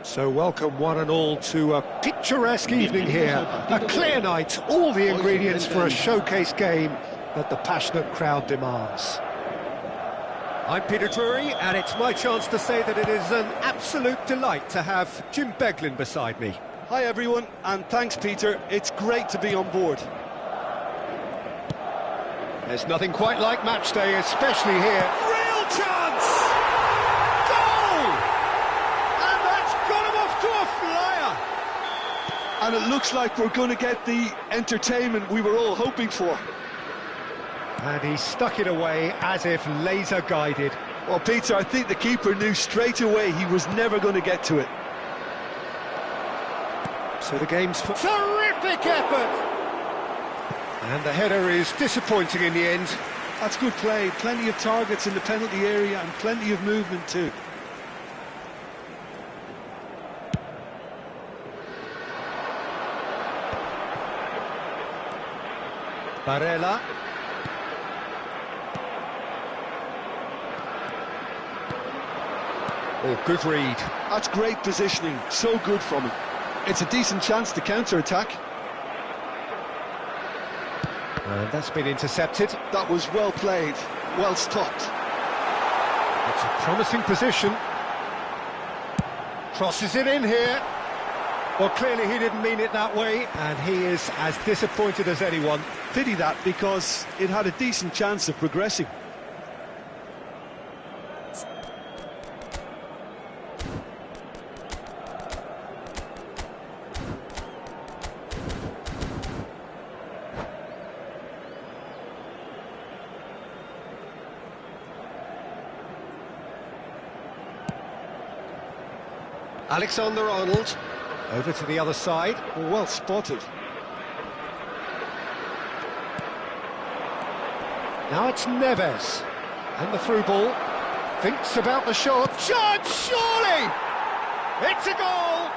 So welcome one and all to a picturesque evening here. A clear night, all the ingredients for a showcase game that the passionate crowd demands. I'm Peter Drury, and it's my chance to say that it is an absolute delight to have Jim Beglin beside me. Hi everyone, and thanks Peter, it's great to be on board. There's nothing quite like match day, especially here. Real chance! Goal! And that's got him off to a flyer! And it looks like we're going to get the entertainment we were all hoping for. And he stuck it away as if laser guided. Well Peter, I think the keeper knew straight away he was never going to get to it. So the game's for terrific effort! And the header is disappointing in the end. That's good play, plenty of targets in the penalty area and plenty of movement too. Barella. Oh, good read. That's great positioning, so good from him. It's a decent chance to counter-attack. And that's been intercepted. That was well played, well stopped. It's a promising position. Crosses it in here. Well, clearly he didn't mean it that way, and he is as disappointed as anyone. Pity that, because it had a decent chance of progressing. Alexander-Arnold, over to the other side. Well spotted. Now it's Neves, and the through ball, thinks about the shot. Shot, surely! It's a goal!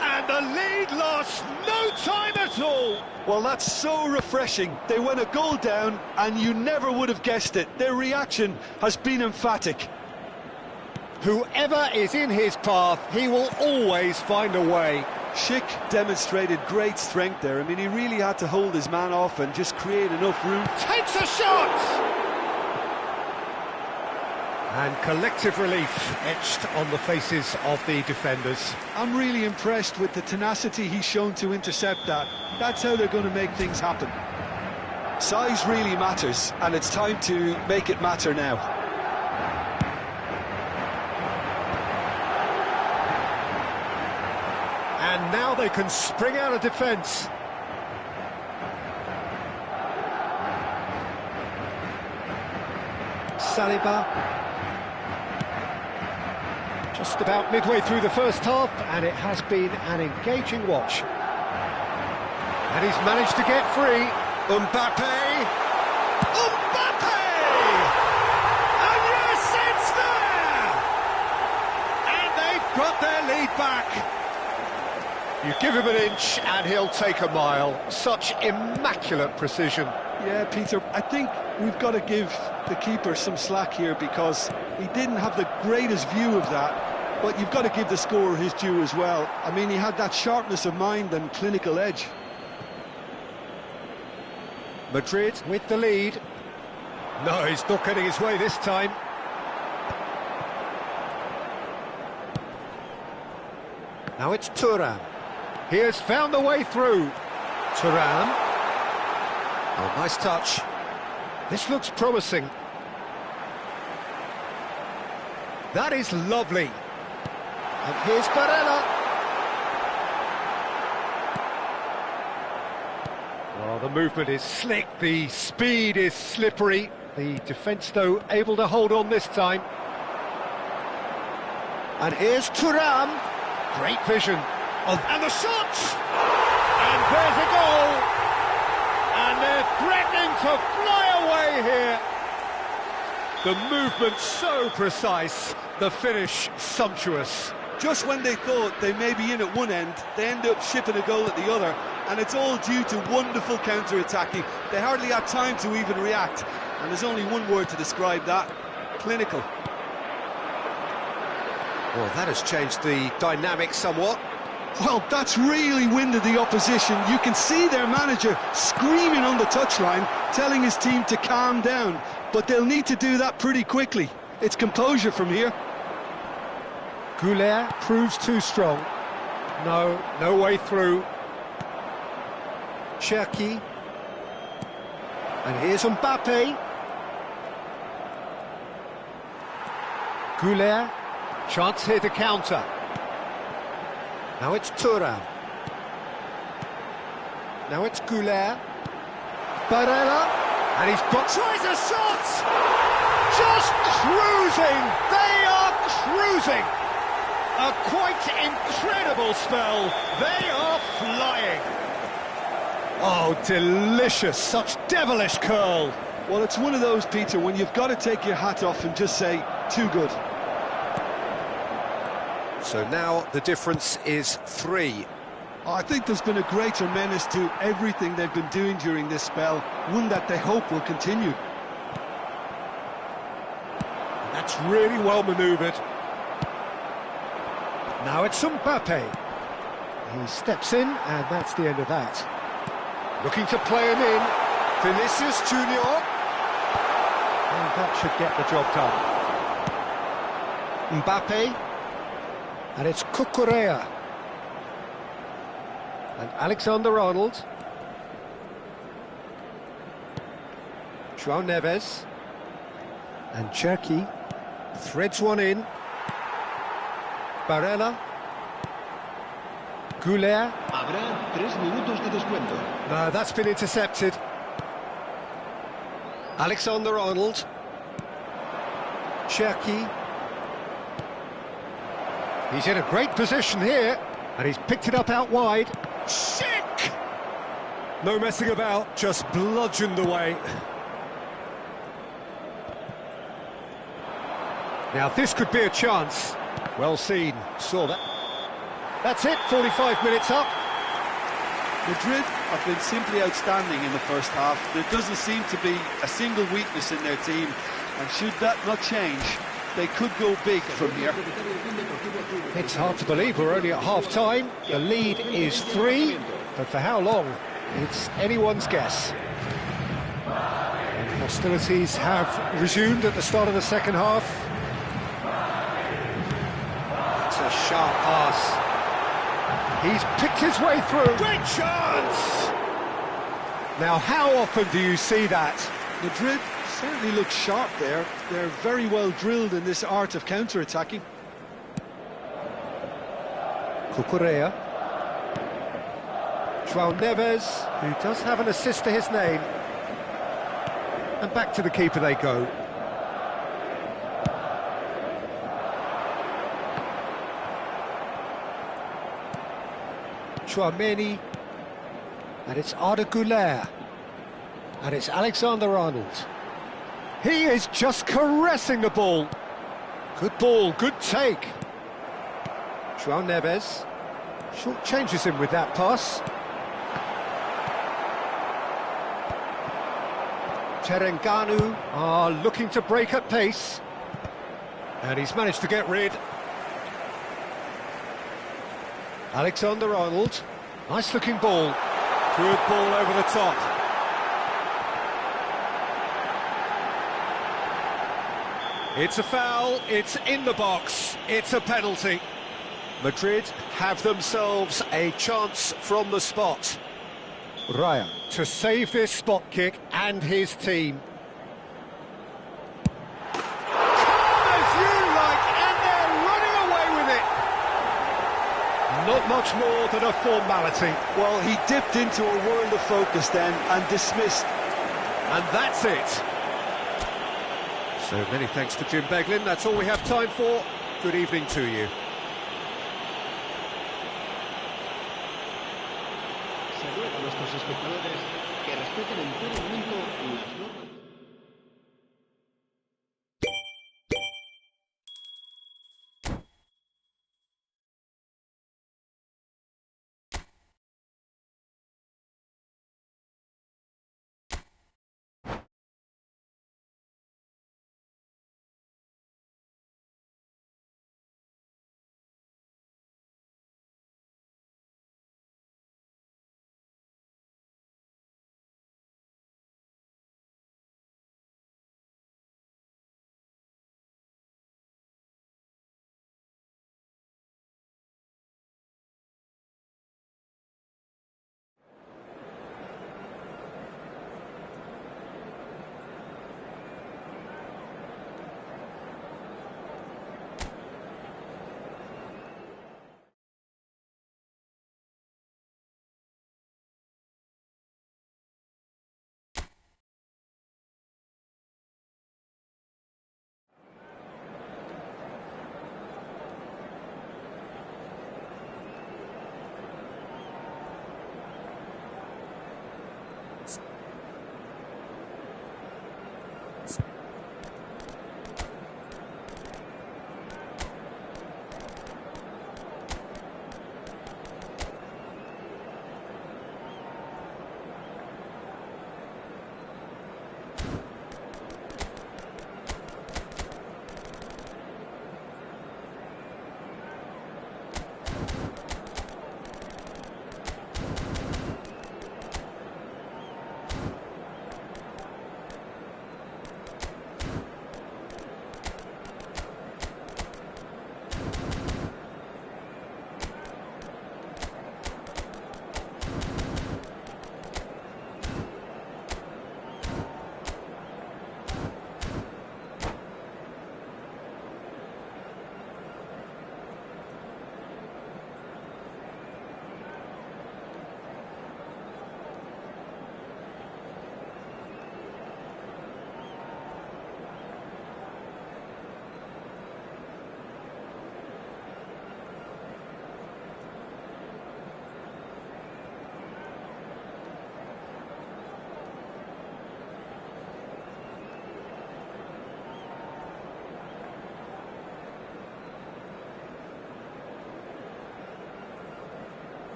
And the lead lost no time at all! Well, that's so refreshing. They went a goal down, and you never would have guessed it. Their reaction has been emphatic. Whoever is in his path, he will always find a way. Schick demonstrated great strength there. I mean, he really had to hold his man off and just create enough room. Takes a shot! And collective relief etched on the faces of the defenders. I'm really impressed with the tenacity he's shown to intercept that. That's how they're going to make things happen. Size really matters, and it's time to make it matter now. And now they can spring out of defence. Saliba. Just about midway through the first half, and it has been an engaging watch. And he's managed to get free. Mbappe! Mbappe! And yes, it's there! And they've got their lead back. You give him an inch and he'll take a mile. Such immaculate precision. Yeah, Peter, I think we've got to give the keeper some slack here because he didn't have the greatest view of that, but you've got to give the scorer his due as well. I mean, he had that sharpness of mind and clinical edge. Madrid with the lead. No, he's not getting his way this time. Now it's Thuram. He has found the way through. Thuram. Oh, nice touch. This looks promising. That is lovely. And here's Barella. Well, the movement is slick, the speed is slippery. The defence, though, able to hold on this time. And here's Thuram. Great vision. And the shot! And there's a goal! And they're threatening to fly away here. The movement so precise, the finish sumptuous. Just when they thought they may be in at one end, they end up shipping a goal at the other, and it's all due to wonderful counter-attacking. They hardly had time to even react, and there's only one word to describe that: clinical. Well, that has changed the dynamic somewhat. Well, that's really winded the opposition. You can see their manager screaming on the touchline, telling his team to calm down. But they'll need to do that pretty quickly. It's composure from here. Goulet proves too strong. No way through. Cherki. And here's Mbappe. Goulet. Chance here to counter. Now it's Thuram. Now it's Goulet. Barella. And he's got... Tries a shot! Just cruising! They are cruising! A quite incredible spell. They are flying. Oh, delicious. Such devilish curl. Well, it's one of those, Peter, when you've got to take your hat off and just say, too good. So now the difference is 3. I think there's been a greater menace to everything they've been doing during this spell, one that they hope will continue. That's really well manoeuvred. Now it's Mbappe. He steps in, and that's the end of that. Looking to play him in. Vinicius Junior. And that should get the job done. Mbappe. And it's Cucurella. And Alexander-Arnold. João Neves. And Cherki threads one in. Barella. Goulet. Habrá 3 minutos de descuento. No, that's been intercepted. Alexander-Arnold. Cherki. He's in a great position here, and he's picked it up out wide. Sick! No messing about, just bludgeoned away. Now this could be a chance. Well seen, saw that. That's it, 45 minutes up. Madrid have been simply outstanding in the first half. There doesn't seem to be a single weakness in their team, and should that not change, they could go big from here. It's hard to believe we're only at half-time. The lead is 3, but for how long? It's anyone's guess. And hostilities have resumed at the start of the second half. It's a sharp pass. He's picked his way through. Great chance! Now, how often do you see that? Madrid certainly look sharp there. They're very well drilled in this art of counter-attacking. Cucurella. João Neves, who does have an assist to his name. And back to the keeper they go. Tchouaméni. And it's Arda Güler. And it's Alexander-Arnold. He is just caressing the ball. Good ball, good take. João Neves short changes him with that pass. Terengganu are looking to break at pace. And he's managed to get rid. Alexander-Arnold. Nice looking ball. Good ball over the top. It's a foul, it's in the box, it's a penalty. Madrid have themselves a chance from the spot. Raya to save this spot kick and his team. Calm as you like, and they're running away with it. Not much more than a formality. Well, he dipped into a world of focus then and dismissed. And that's it. So many thanks to Jim Beglin. That's all we have time for. Good evening to you. Se ruega a nuestros espectadores que respeten en todo momento las normas.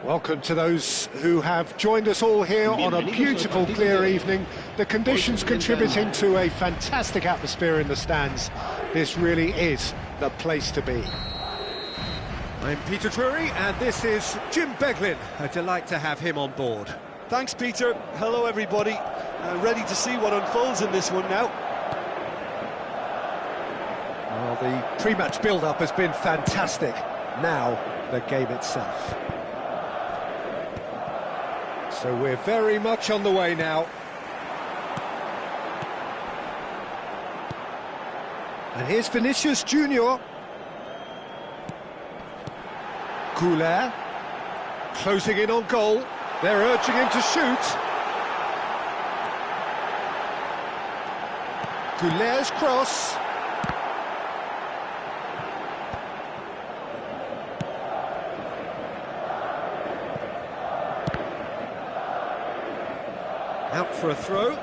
Welcome to those who have joined us all here on a beautiful, clear evening. The conditions contributing to a fantastic atmosphere in the stands. This really is the place to be. I'm Peter Drury, and this is Jim Beglin. A delight to have him on board. Thanks, Peter. Hello, everybody. Ready to see what unfolds in this one now. Well, the pre-match build-up has been fantastic. Now, the game itself. So we're very much on the way now. And here's Vinicius Junior. Goulet closing in on goal. They're urging him to shoot. Goulet's cross. Out for a throw.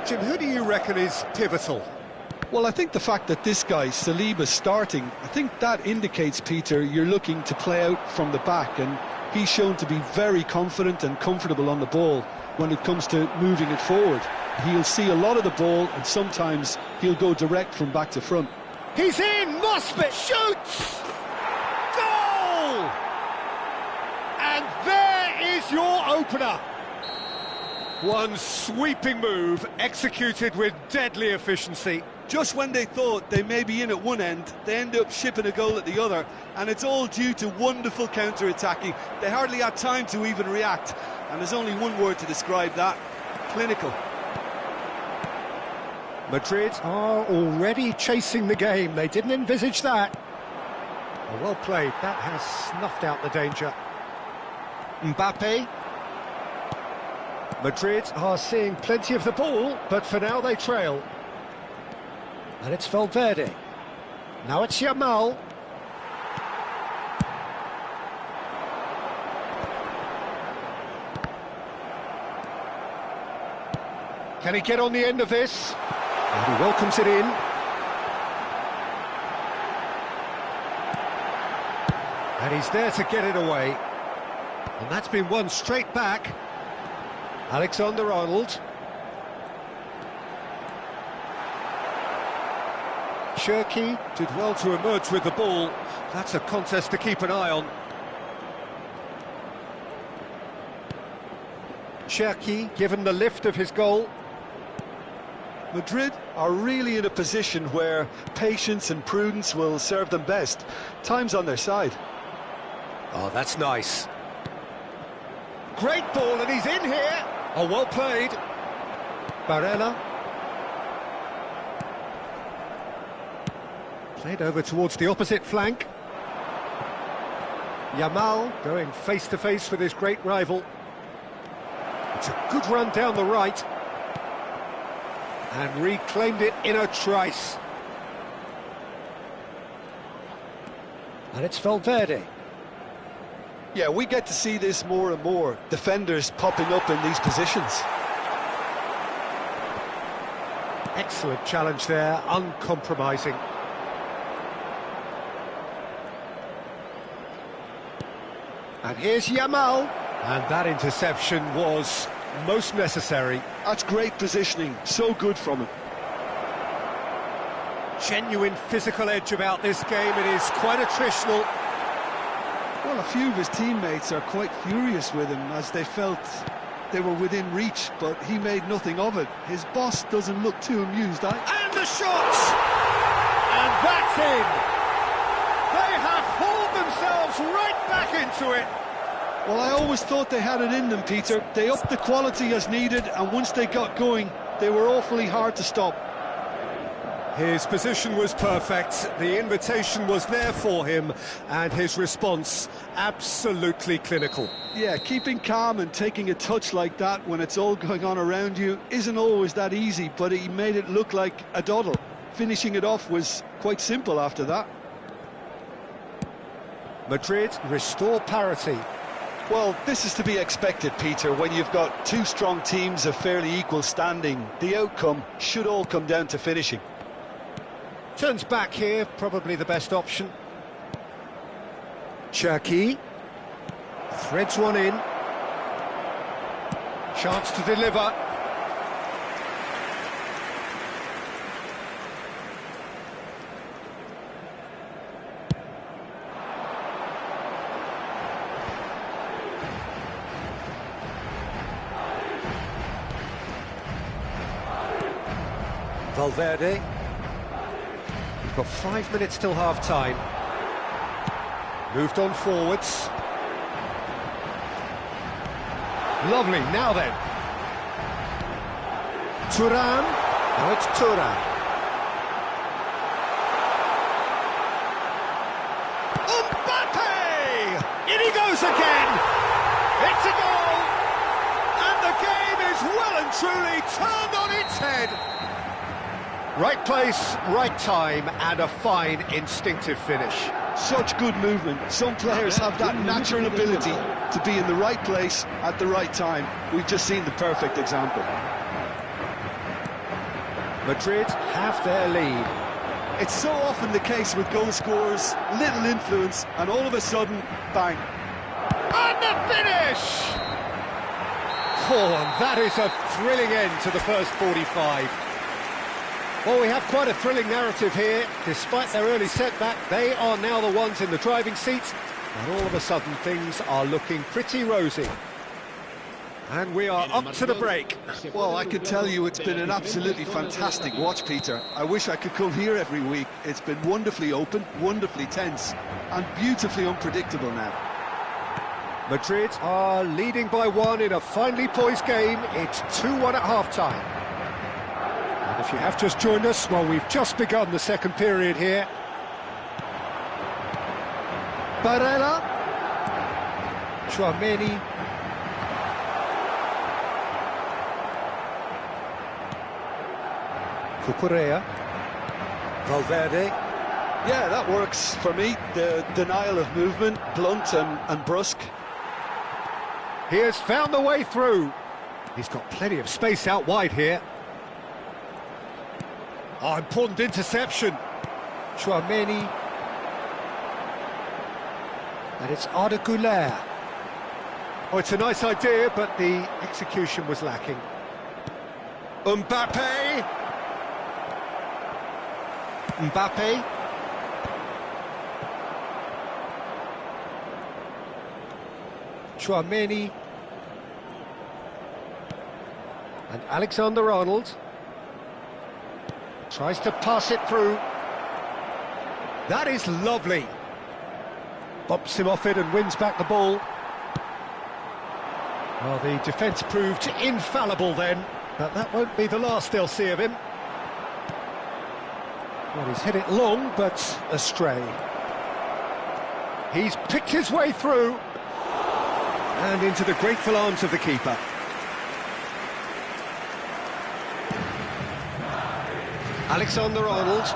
Jim, who do you reckon is pivotal? Well, I think the fact that this guy, Saliba's starting, I think that indicates, Peter, you're looking to play out from the back, and he's shown to be very confident and comfortable on the ball when it comes to moving it forward. He'll see a lot of the ball, and sometimes he'll go direct from back to front. He's in! Mosbit shoots! Goal! And there is your opener. One sweeping move, executed with deadly efficiency. Just when they thought they may be in at one end, they end up shipping a goal at the other, and it's all due to wonderful counter-attacking. They hardly had time to even react, and there's only one word to describe that: clinical. Madrid are already chasing the game. They didn't envisage that. Well played. That has snuffed out the danger. Mbappe. Madrid are seeing plenty of the ball, but for now they trail. And it's Valverde. Now it's Yamal. Can he get on the end of this? And he welcomes it in. And he's there to get it away. And that's been won straight back. Alexander-Arnold. Cherki Did well to emerge with the ball. That's a contest to keep an eye on. Cherki given the lift of his goal. Madrid are really in a position where patience and prudence will serve them best. Time's on their side. Oh, that's nice. Great ball, and he's in here. Oh, well played. Barella. Played over towards the opposite flank. Yamal going face-to-face with his great rival. It's a good run down the right. And reclaimed it in a trice. And it's Valverde. Yeah, we get to see this more and more. Defenders popping up in these positions. Excellent challenge there, uncompromising. And here's Yamal. And that interception was most necessary. That's great positioning, so good from him. Genuine physical edge about this game, it is quite attritional. Well, a few of his teammates are quite furious with him as they felt they were within reach, but he made nothing of it. His boss doesn't look too amused. And the shot! And that's in! They have hauled themselves right back into it. Well, I always thought they had it in them, Peter. They upped the quality as needed, and once they got going, they were awfully hard to stop. His position was perfect, the invitation was there for him, and his response absolutely clinical. Yeah, keeping calm and taking a touch like that when it's all going on around you isn't always that easy, but he made it look like a doddle. Finishing it off was quite simple after that. Madrid restore parity. Well, this is to be expected, Peter, when you've got two strong teams of fairly equal standing. The outcome should all come down to finishing. Turns back here, probably the best option. Cherki threads one in. Chance to deliver. Valverde. We've got 5 minutes till half-time. Moved on forwards. Lovely, now then. Thuram. Now it's Thuram. Mbappe! In he goes again! It's a goal! And the game is well and truly turned on its head. Right place, right time, and a fine instinctive finish. Such good movement. Some players have that natural ability to be in the right place at the right time. We've just seen the perfect example. Madrid have their lead. It's so often the case with goal scorers, little influence, and all of a sudden, bang. And the finish! Oh, and that is a thrilling end to the first 45. Well, we have quite a thrilling narrative here. Despite their early setback, they are now the ones in the driving seat, and all of a sudden things are looking pretty rosy. And we are up to the break. Well, I can tell you it's been an absolutely fantastic watch, Peter. I wish I could come here every week. It's been wonderfully open, wonderfully tense, and beautifully unpredictable now. Madrid are leading by 1 in a finely poised game. It's 2-1 at half-time. And if you have just joined us, well, we've just begun the second period here. Barella. Tchouaméni. Cucurella. Valverde. Yeah, that works for me. The denial of movement, blunt and brusque. He has found the way through. He's got plenty of space out wide here. Oh, important interception. Tchouaméni. And it's Arda Güler. Oh, it's a nice idea, but the execution was lacking. Mbappe. Mbappe. Tchouaméni. And Alexander-Arnold. Tries to pass it through. That is lovely. Bops him off it and wins back the ball. Well, the defence proved infallible then, but that won't be the last they'll see of him. Well, he's hit it long, but astray. He's picked his way through, and into the grateful arms of the keeper. Alexander-Arnold.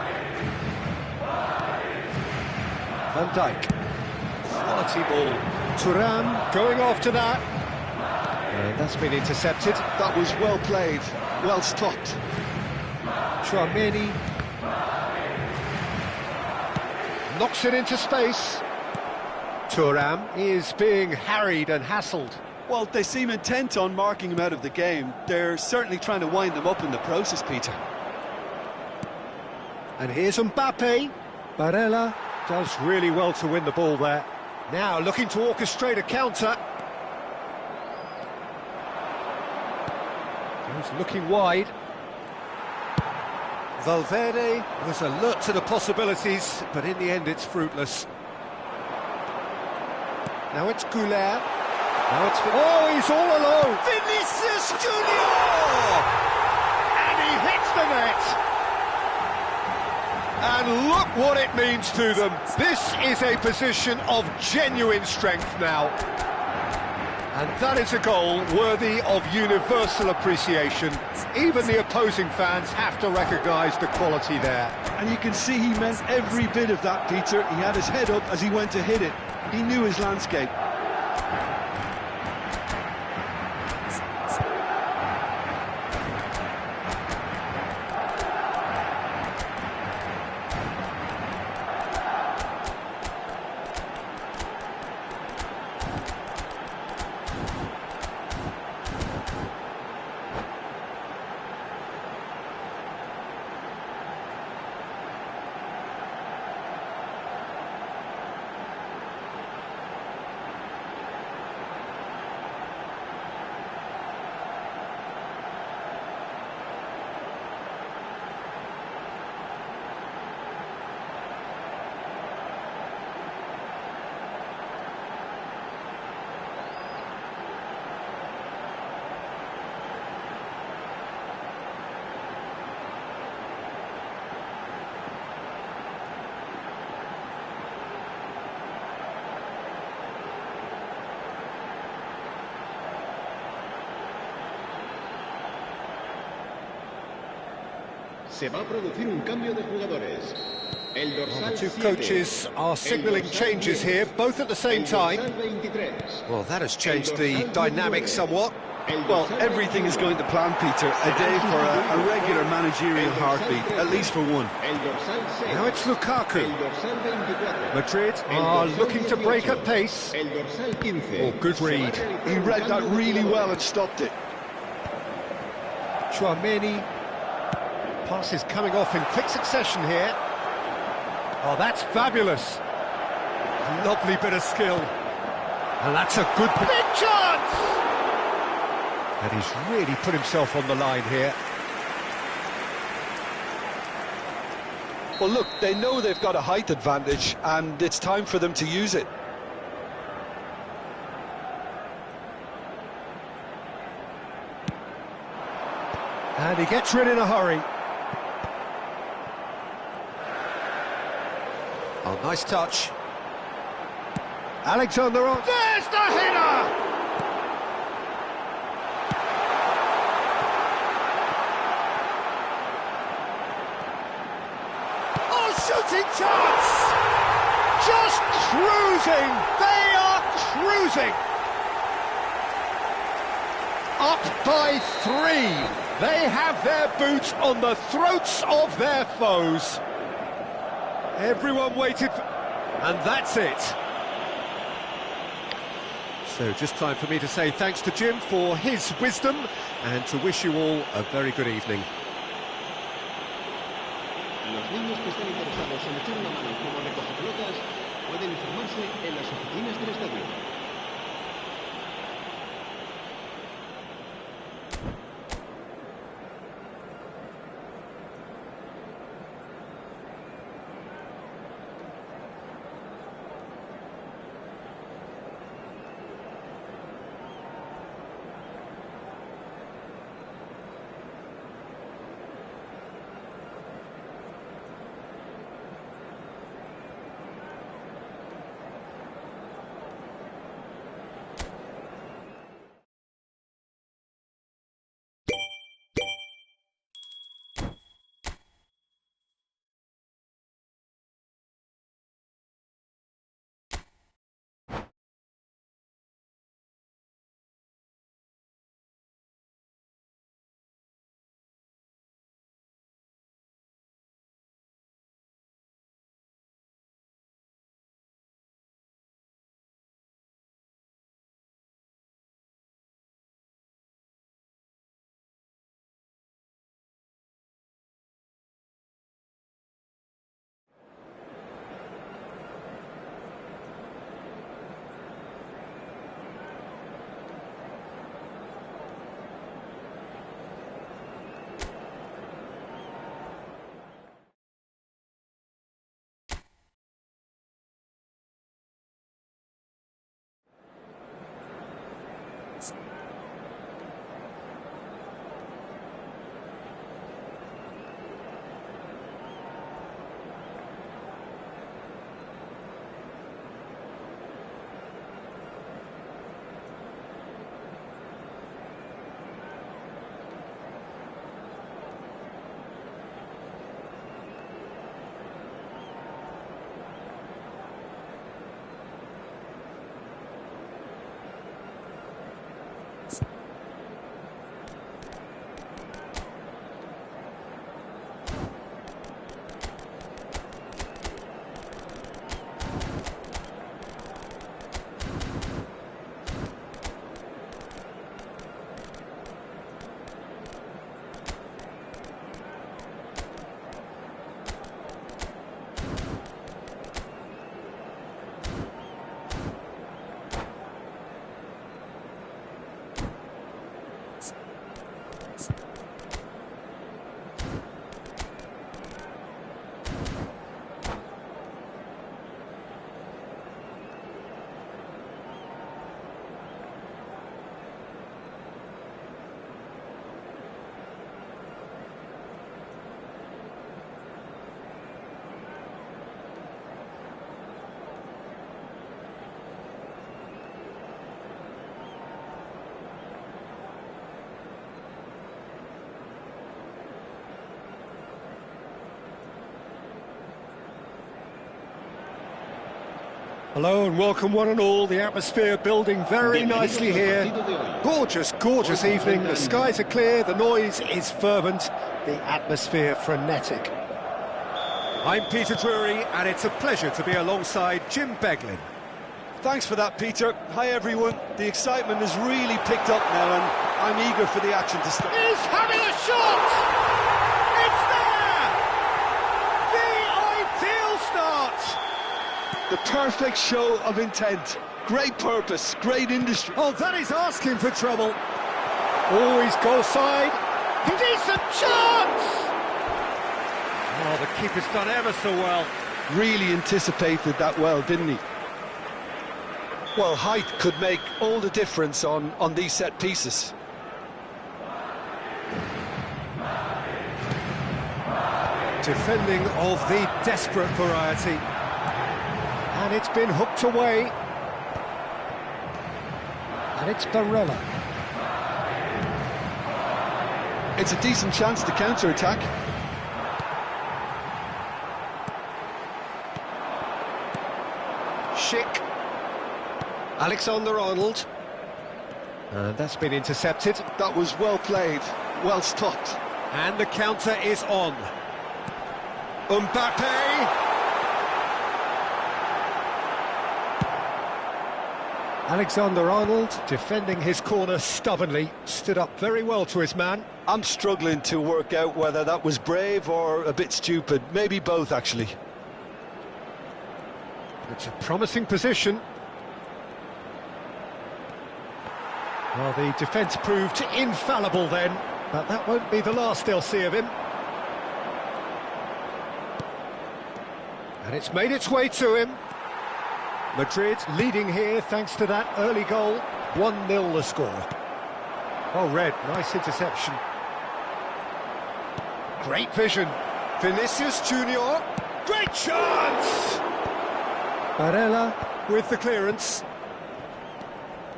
Van Dijk. Quality ball. Thuram going after that. And that's been intercepted. That was well played, well stopped. Tchouaméni knocks it into space. Thuram is being harried and hassled. Well, they seem intent on marking him out of the game. They're certainly trying to wind him up in the process, Peter. And here's Mbappe. Barella does really well to win the ball there. Now looking to orchestrate a counter. He's looking wide. Valverde was alert to the possibilities, but in the end it's fruitless. Now it's Goulart. Now it's... Oh, he's all alone! Vinicius Junior! And he hits the net! And look what it means to them. This is a position of genuine strength now. And that is a goal worthy of universal appreciation. Even the opposing fans have to recognise the quality there. And you can see he meant every bit of that, Peter. He had his head up as he went to hit it. He knew his landscape. Se va a producir un cambio de jugadores. El dorsal The two 7, coaches are signalling changes here, both at the same time. Well, that has changed the dynamic somewhat. Well, everything is going to plan, Peter. A day for a regular managerial heartbeat, at least for one. Now it's Lukaku. Madrid are looking to break at pace. Oh, good read. He read that really well and stopped it. Tchouaméni. Passes coming off in quick succession here. Oh, that's fabulous. Lovely bit of skill. And that's a good big chance! And he's really put himself on the line here. Well, look, they know they've got a height advantage, and it's time for them to use it. And he gets rid in a hurry. Oh, nice touch. Alexander-Arnold. There's the header! Oh, shooting chance! Just cruising! They are cruising! Up by 3. They have their boots on the throats of their foes. Everyone waited for... And that's it. So just time for me to say thanks to Jim for his wisdom and to wish you all a very good evening. Los niños que están interesados en echar una mano como recogepelotas pueden informarse en las oficinas del estadio. Hello and welcome one and all. The atmosphere building very nicely here. Gorgeous, gorgeous evening. The skies are clear, the noise is fervent, the atmosphere frenetic. I'm Peter Drury, and it's a pleasure to be alongside Jim Beglin. Thanks for that, Peter. Hi, everyone. The excitement has really picked up now, and I'm eager for the action to start. He's having a shot! It's there! The ideal start! The perfect show of intent. Great purpose, great industry. Oh, that is asking for trouble. Always goal side. Decent chance! Oh, the keeper's done ever so well. Really anticipated that well, didn't he? Well, height could make all the difference on these set pieces. Defending of the desperate variety. And it's been hooked away. And it's Barella. It's a decent chance to counter-attack. Schick. Alexander-Arnold. And that's been intercepted. That was well played, well stopped. And the counter is on. Mbappe! Alexander-Arnold, defending his corner stubbornly, stood up very well to his man. I'm struggling to work out whether that was brave or a bit stupid. Maybe both, actually. It's a promising position. Well, the defence proved infallible then, but that won't be the last they'll see of him. And it's made its way to him. Madrid leading here thanks to that early goal. 1-0 the score. Oh, Red, nice interception. Great vision. Vinicius Junior. Great chance! Barella with the clearance.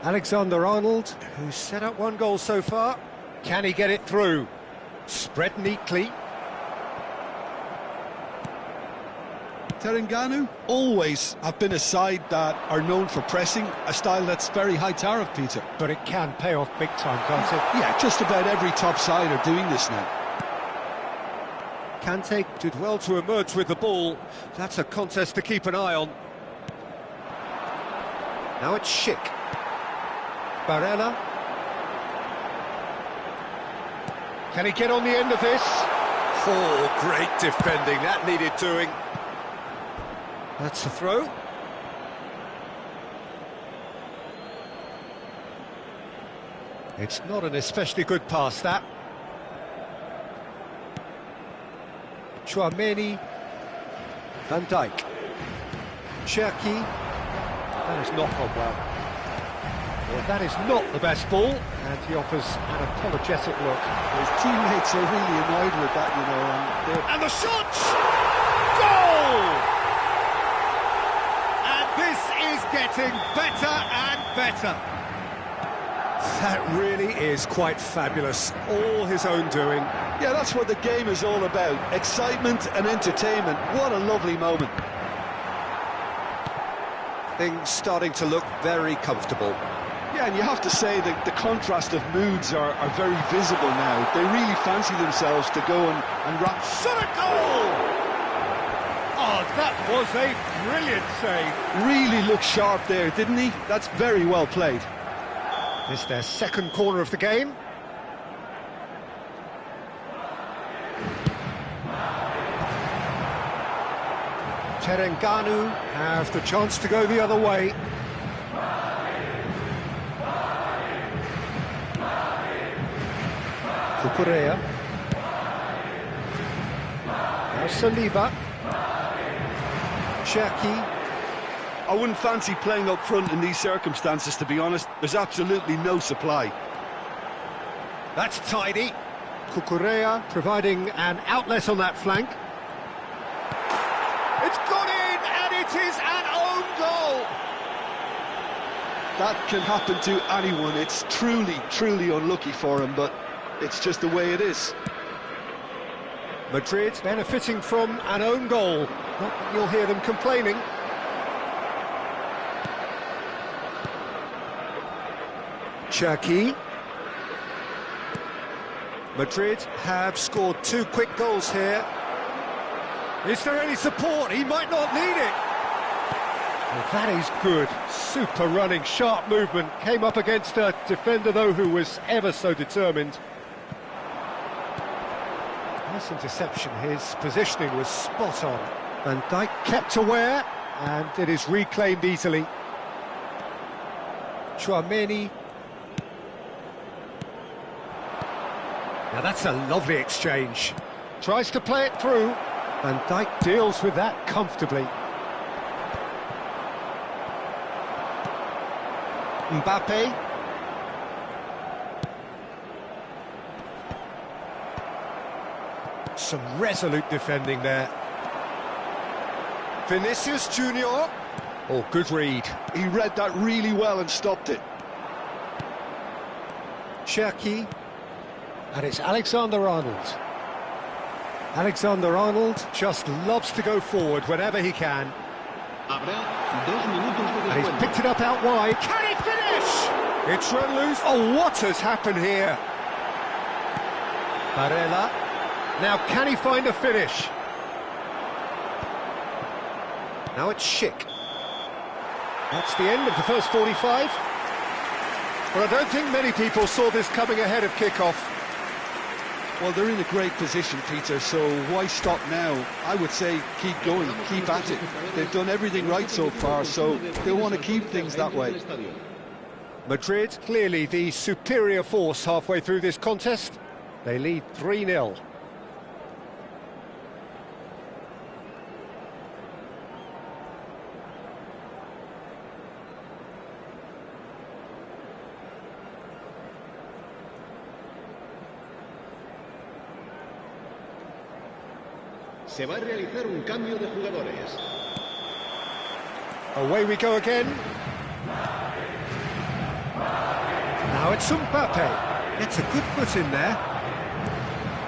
Alexander-Arnold, who's set up one goal so far. Can he get it through? Spread neatly. Terengganu always have been a side that are known for pressing, a style that's very high-tariff, Peter. But it can pay off big time, can't it? Yeah, just about every top side are doing this now. Kante did well to emerge with the ball. That's a contest to keep an eye on. Now it's Schick. Barella. Can he get on the end of this? Oh, great defending. That needed doing. That's a throw. It's not an especially good pass, that. Chouameni. Van Dijk. Cherki. That has not gone well. Well, that is not the best ball, and he offers an apologetic look. His teammates are really annoyed with that, you know. And the shot! Goal! And this is getting better and better. That really is quite fabulous. All his own doing. Yeah, that's what the game is all about. Excitement and entertainment. What a lovely moment. Things starting to look very comfortable. Yeah, and you have to say that the contrast of moods are very visible now. They really fancy themselves to go and rock. Shot a goal! Oh, that was a brilliant save. Really looked sharp there, didn't he? That's very well played. This is their second corner of the game. Terengganu have the chance to go the other way. Cucurella. Now Saliba. Cherki. I wouldn't fancy playing up front in these circumstances, to be honest. There's absolutely no supply. That's tidy. Cucurella providing an outlet on that flank. It's gone in, and it is an own goal. That can happen to anyone. It's truly, truly unlucky for him, but it's just the way it is. Madrid benefiting from an own goal. Not that you'll hear them complaining. Cherki. Madrid have scored 2 quick goals here. Is there any support? He might not need it. Well, that is good. Super running, sharp movement. Came up against a defender, though, who was ever so determined. Nice interception. His positioning was spot on. Van Dijk kept aware, and it is reclaimed easily. Tchouaméni. Now that's a lovely exchange. Tries to play it through. Van Dijk deals with that comfortably. Mbappe. Some resolute defending there. Vinicius Junior. Oh, good read. He read that really well and stopped it. Cherki. And it's Alexander-Arnold. Alexander-Arnold just loves to go forward whenever he can. And he's picked it up out wide. Can he finish? It's run loose. Oh, what has happened here? Barella. Now, can he find a finish? Now it's Schick. That's the end of the first 45. But I don't think many people saw this coming ahead of kick-off. Well, they're in a great position, Peter, so why stop now? I would say keep going, keep at it. They've done everything right so far, so they want to keep things that way. Madrid, clearly the superior force halfway through this contest. They lead 3-0. Se va a realizar un cambio de jugadores. Away we go again. Now it's Mbappe. Gets a good foot in there.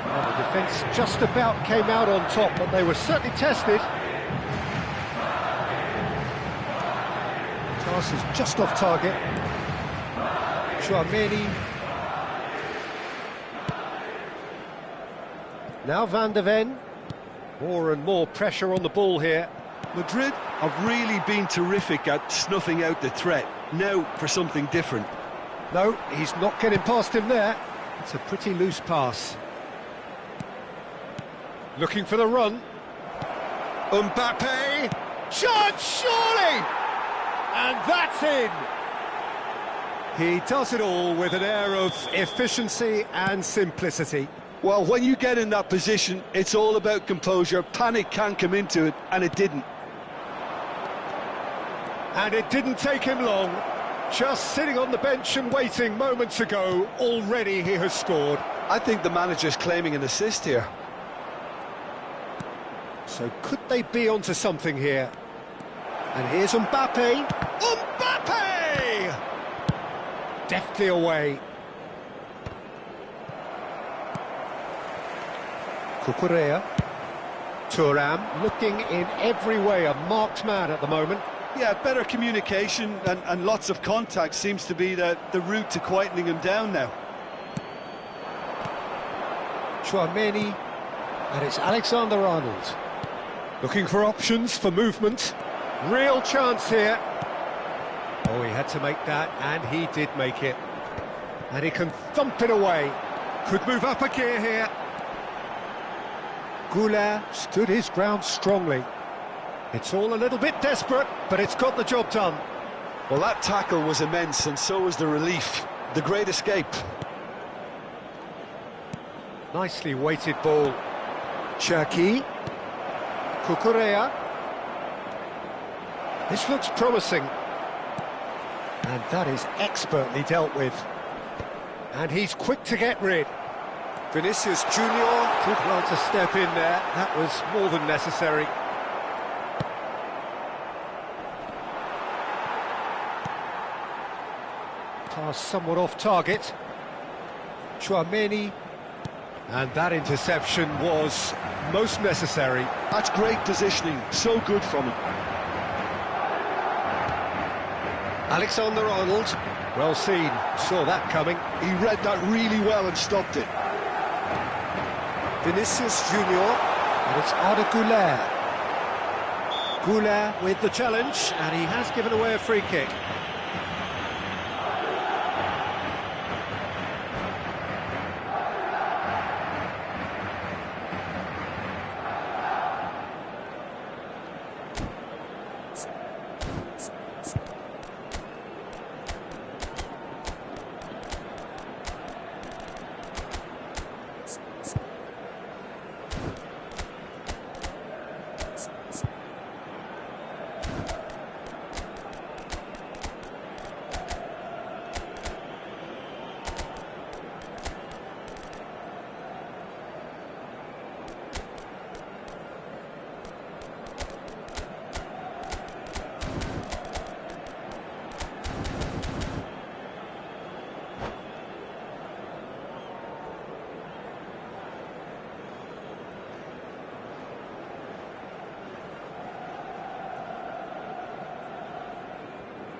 Well, the defence just about came out on top, but they were certainly tested. Pass is just off target. Tchouaméni. Now Van de Ven. More and more pressure on the ball here. Madrid have really been terrific at snuffing out the threat. Now for something different. No, he's not getting past him there. It's a pretty loose pass. Looking for the run. Mbappe! Chance, surely! And that's in! He does it all with an air of efficiency and simplicity. Well, when you get in that position, it's all about composure. Panic can come into it, and it didn't. And it didn't take him long. Just sitting on the bench and waiting moments ago, already he has scored. I think the manager's claiming an assist here. So could they be onto something here? And here's Mbappe. Mbappe! Deftly away. Cucurella. Thuram looking in every way a marked man at the moment. Yeah, better communication and lots of contact seems to be the route to quietening him down now. Tchouaméni, and it's Alexander-Arnold. Looking for options for movement. Real chance here. Oh, he had to make that, and he did make it. And he can thump it away. Could move up a gear here. Goulart stood his ground strongly. It's all a little bit desperate, but it's got the job done. Well, that tackle was immense, and so was the relief. The great escape. Nicely weighted ball. Cherki. Cucurella. This looks promising. And that is expertly dealt with. And he's quick to get rid. Vinicius Junior did well to step in there. That was more than necessary. Pass somewhat off target. Tchouaméni. And that interception was most necessary. That's great positioning. So good from him. Alexander-Arnold. Well seen, saw that coming. He read that really well and stopped it. Vinicius Junior, and it's Arda Güler. Güler with the challenge, and he has given away a free kick.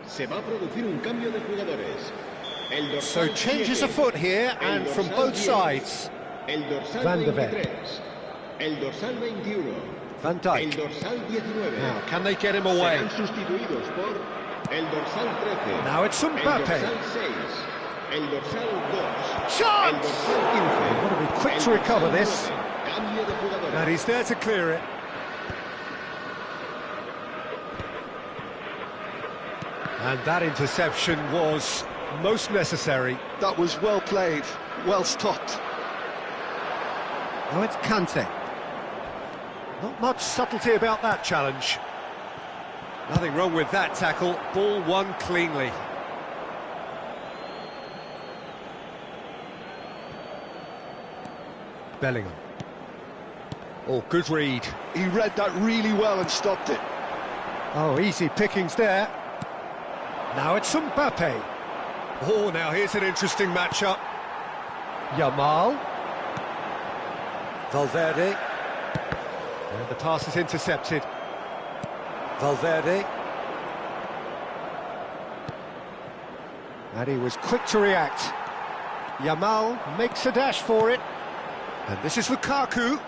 Se va a producir un cambio de jugadores. So changes afoot here, and from both sides. El dorsal Van de Ven. 23, el dorsal 21, Van el Dijk. dorsal 19. Now, can they get him away? Serán sustituidos por el dorsal 13. Now it's el Mbappe. dorsal 6, el dorsal 2, el Chance! dorsal 15. Got to be quick el to recover dorsal this. 9. Cambio de jugadores. And he's there to clear it. And that interception was most necessary. That was well played, well stopped. Now it's Kante. Not much subtlety about that challenge. Nothing wrong with that tackle. Ball won cleanly. Bellingham. Oh, good read. He read that really well and stopped it. Oh, easy pickings there. Now it's Mbappe. Oh, now here's an interesting matchup. Yamal. Valverde. And the pass is intercepted. Valverde. And he was quick to react. Yamal makes a dash for it. And this is Lukaku.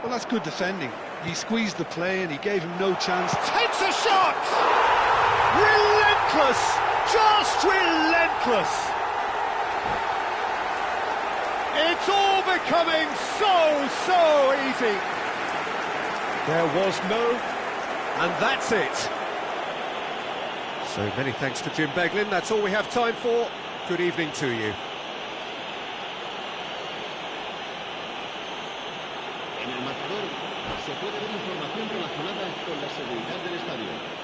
Well, that's good defending. He squeezed the play and he gave him no chance. Takes a shot! Relentless! Just relentless! It's all becoming so easy. There was no, and that's it. So many thanks to Jim Beglin. That's all we have time for. Good evening to you. En el marcador se puede ver información relacionada con la seguridad del estadio.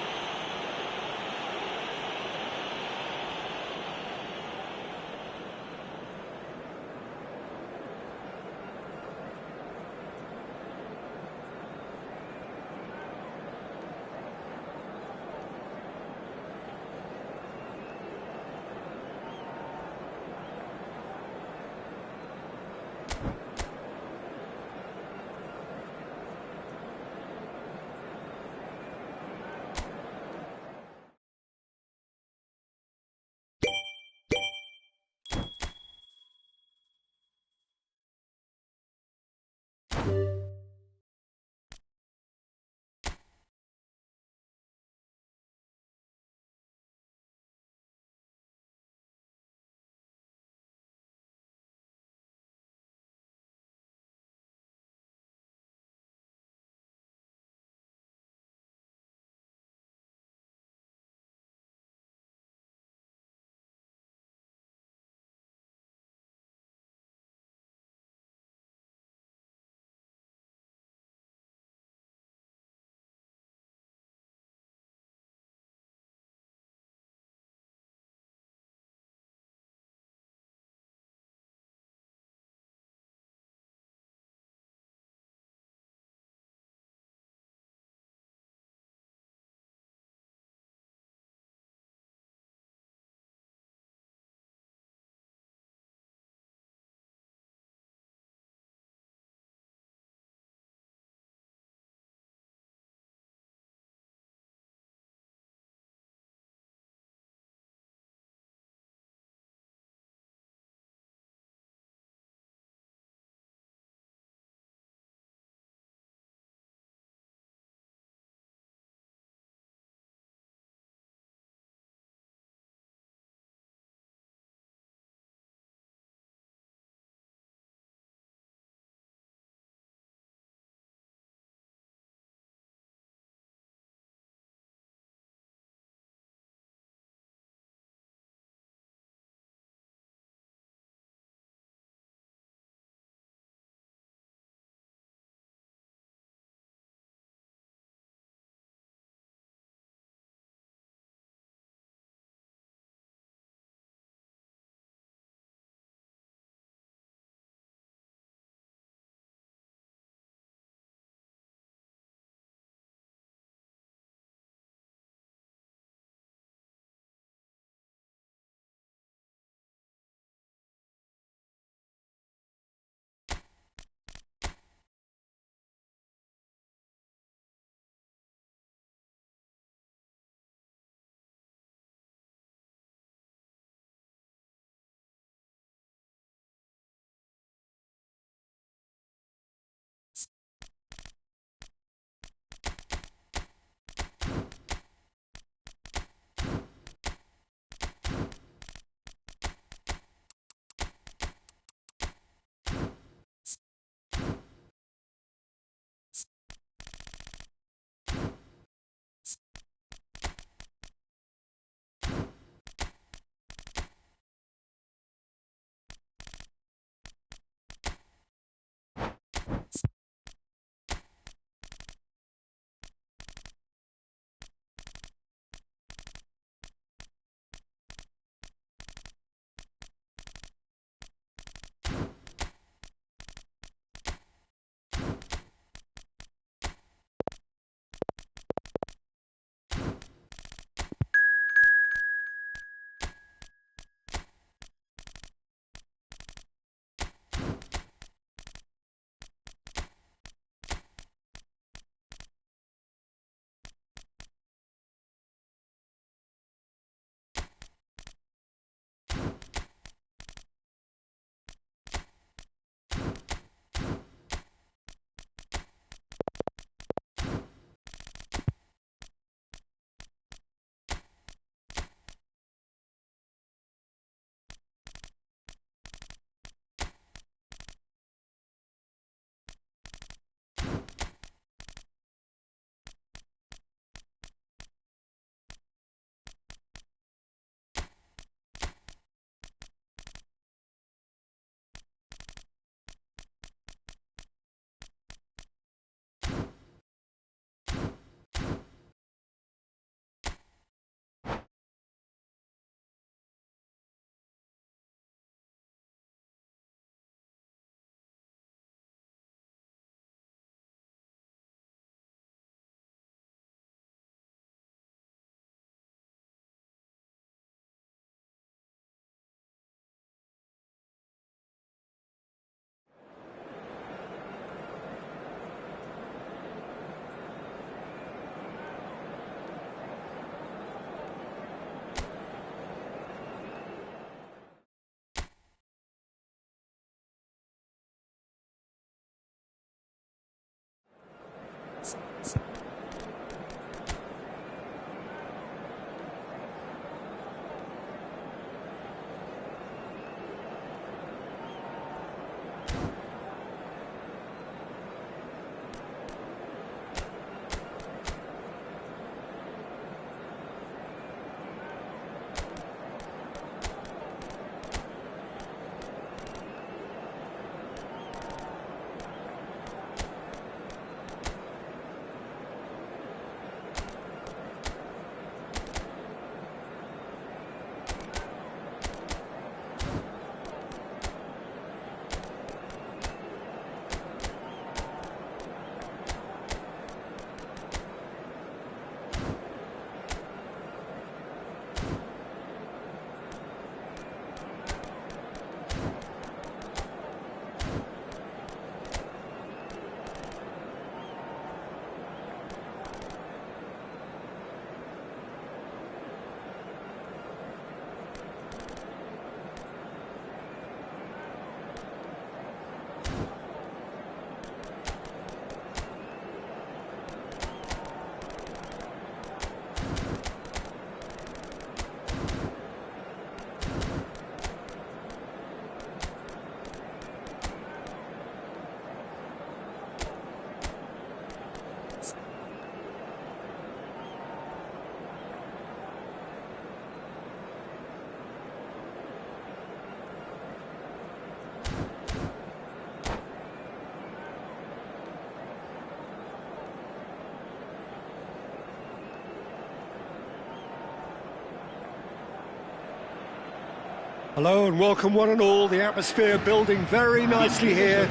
Hello and welcome one and all. The atmosphere building very nicely here.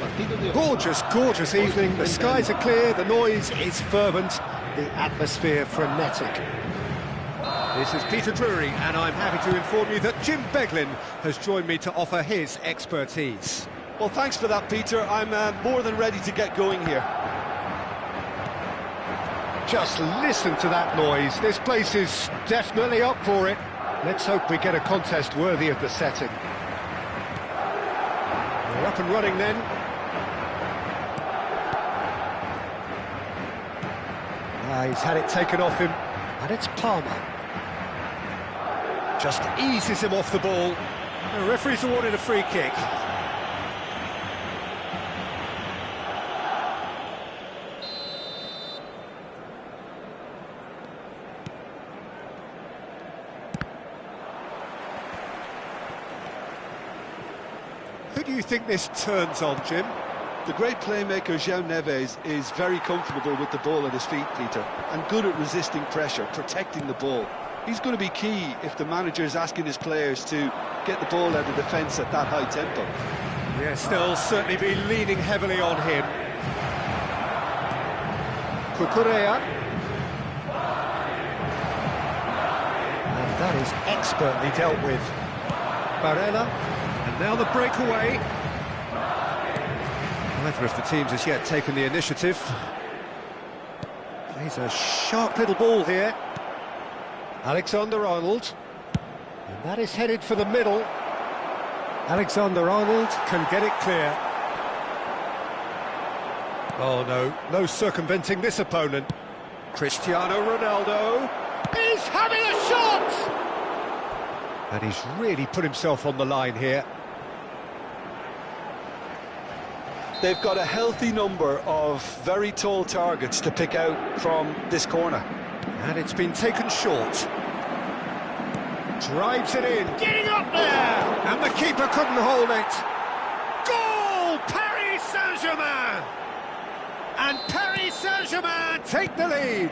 Gorgeous, gorgeous evening. The skies are clear, the noise is fervent, the atmosphere frenetic. This is Peter Drury, and I'm happy to inform you that Jim Beglin has joined me to offer his expertise. Well, thanks for that, Peter. I'm more than ready to get going here. Just listen to that noise. This place is definitely up for it. Let's hope we get a contest worthy of the setting. We're up and running then. He's had it taken off him, and it's Palmer. Just eases him off the ball. The referee's awarded a free kick. Who do you think this turns on, Jim? The great playmaker João Neves is very comfortable with the ball at his feet, Peter, and good at resisting pressure, protecting the ball. He's going to be key if the manager is asking his players to get the ball out of defence at that high tempo. Yes, they'll certainly be leaning heavily on him. Cucurella. And that is expertly dealt with. Barella, and now the breakaway. Neither of the teams has yet taken the initiative. He's a sharp little ball here. Alexander-Arnold. And that is headed for the middle. Alexander-Arnold Can get it clear. Oh no, no circumventing this opponent. Cristiano Ronaldo. is having a shot! And he's really put himself on the line here. They've got a healthy number of very tall targets to pick out from this corner. And it's been taken short. Drives it in. Getting up there! And the keeper couldn't hold it. Goal! Paris Saint-Germain! And Paris Saint-Germain take the lead.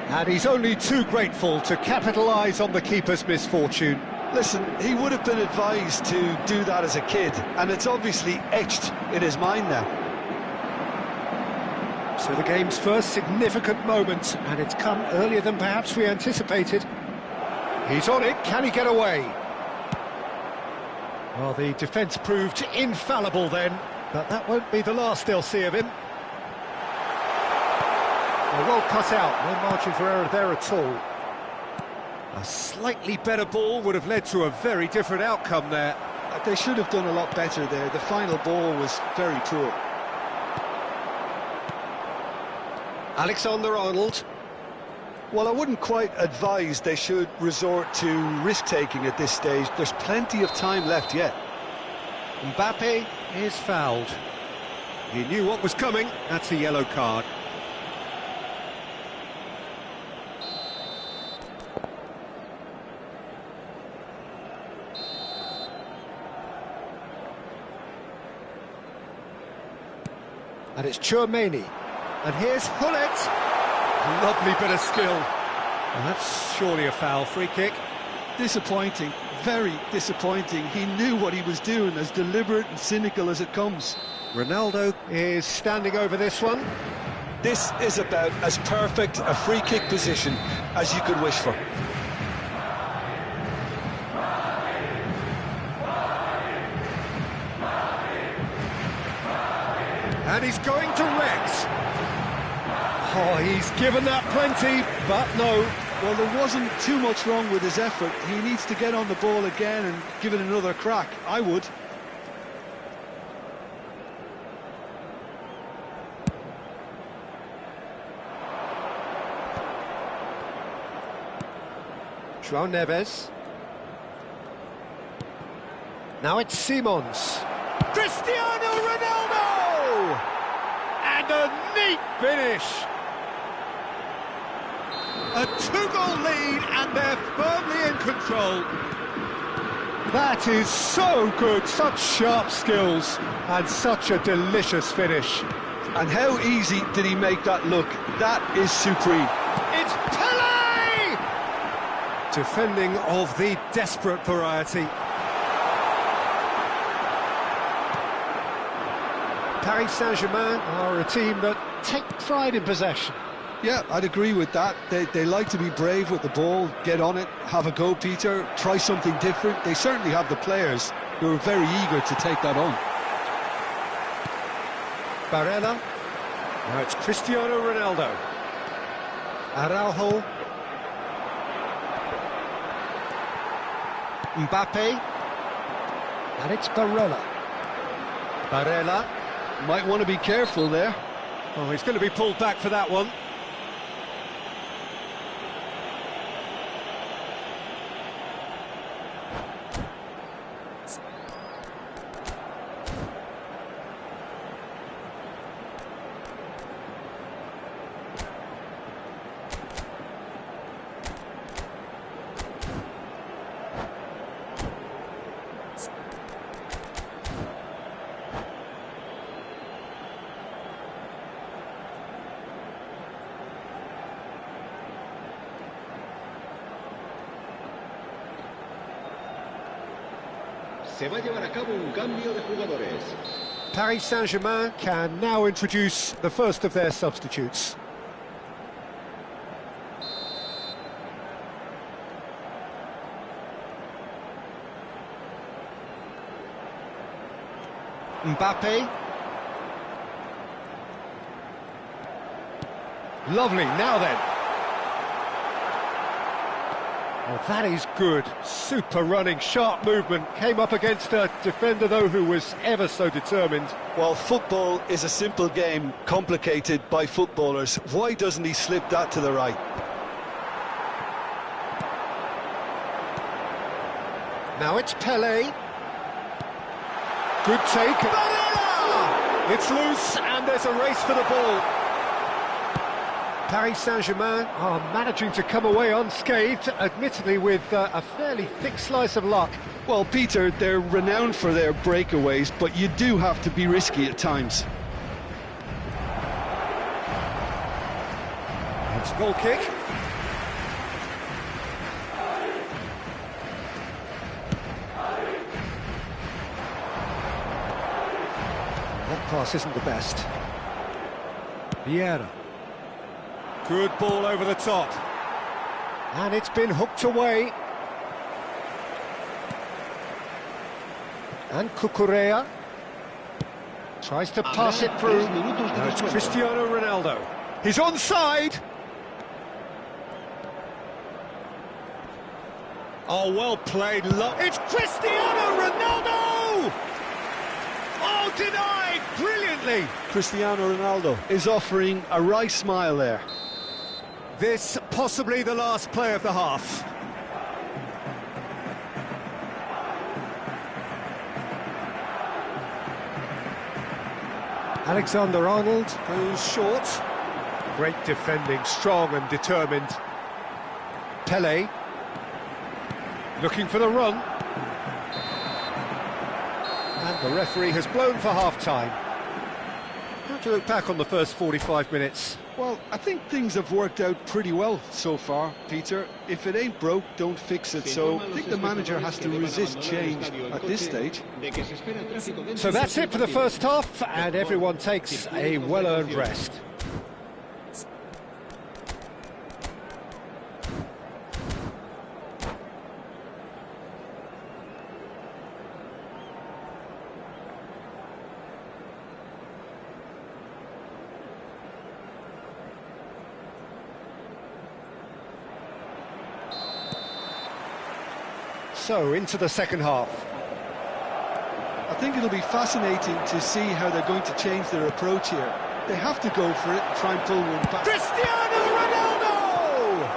And he's only too grateful to capitalise on the keeper's misfortune. Listen, he would have been advised to do that as a kid, and it's obviously etched in his mind now. So the game's first significant moment, and it's come earlier than perhaps we anticipated. He's on it, can he get away? Well, the defence proved infallible then, but that won't be the last they'll see of him. Well cut out, no margin for error there at all. A slightly better ball would have led to a very different outcome there. They should have done a lot better there. The final ball was very poor. Alexander-Arnold. Well, I wouldn't quite advise they should resort to risk-taking at this stage. There's plenty of time left yet. Mbappe is fouled. He knew what was coming. That's a yellow card. And it's Tchouaméni. And here's Hullet. Lovely bit of skill. And that's surely a foul. Free kick. Disappointing, very disappointing. He knew what he was doing, as deliberate and cynical as it comes. Ronaldo is standing over this one. This is about as perfect a free kick position as you could wish for. And he's going to Rex. Oh, he's given that plenty, but no. Well, there wasn't too much wrong with his effort. He needs to get on the ball again and give it another crack. I would. João Neves. Now it's Simons. Cristiano Ronaldo! And a neat finish. A two-goal lead, and they're firmly in control. That is so good, such sharp skills, and such a delicious finish. And how easy did he make that look? That is supreme. It's Pelé! Defending of the desperate variety. Paris Saint-Germain are a team that take pride in possession. Yeah, I'd agree with that. They like to be brave with the ball, get on it, have a go, Peter, try something different. They certainly have the players who are very eager to take that on. Barella. Now it's Cristiano Ronaldo. Araujo. Mbappe. And it's Barella. Barella. Might want to be careful there. Oh, he's going to be pulled back for that one. Se va a llevar a cabo un cambio de jugadores. Paris Saint-Germain can now introduce the first of their substitutes. Mbappe. Lovely, now then. Oh, that is good. Super running, sharp movement. Came up against a defender, though, who was ever so determined. Well, football is a simple game, complicated by footballers. Why doesn't he slip that to the right? Now it's Pelé. Good take. Barella! It's loose, and there's a race for the ball. Paris Saint-Germain are managing to come away unscathed, admittedly with a fairly thick slice of luck. Well, Peter, they're renowned for their breakaways, but you do have to be risky at times. It's a goal kick. That pass isn't the best. Vieira. Good ball over the top. And it's been hooked away. And Cucurella tries to pass it through. Now it's Cristiano Ronaldo. He's onside. Oh, well played. It's Cristiano Ronaldo! Oh, denied brilliantly. Cristiano Ronaldo is offering a wry smile there. This possibly the last play of the half. Alexander-Arnold goes short. Great defending, strong and determined. Pelé looking for the run. And the referee has blown for half-time. How do you look back on the first 45 minutes? Well, I think things have worked out pretty well so far, Peter. If it ain't broke, don't fix it. So I think the manager has to resist change at this stage. So that's it for the first half, and everyone takes a well-earned rest. So, into the second half. I think it'll be fascinating to see how they're going to change their approach here. They have to go for it and try and pull one back. Cristiano Ronaldo!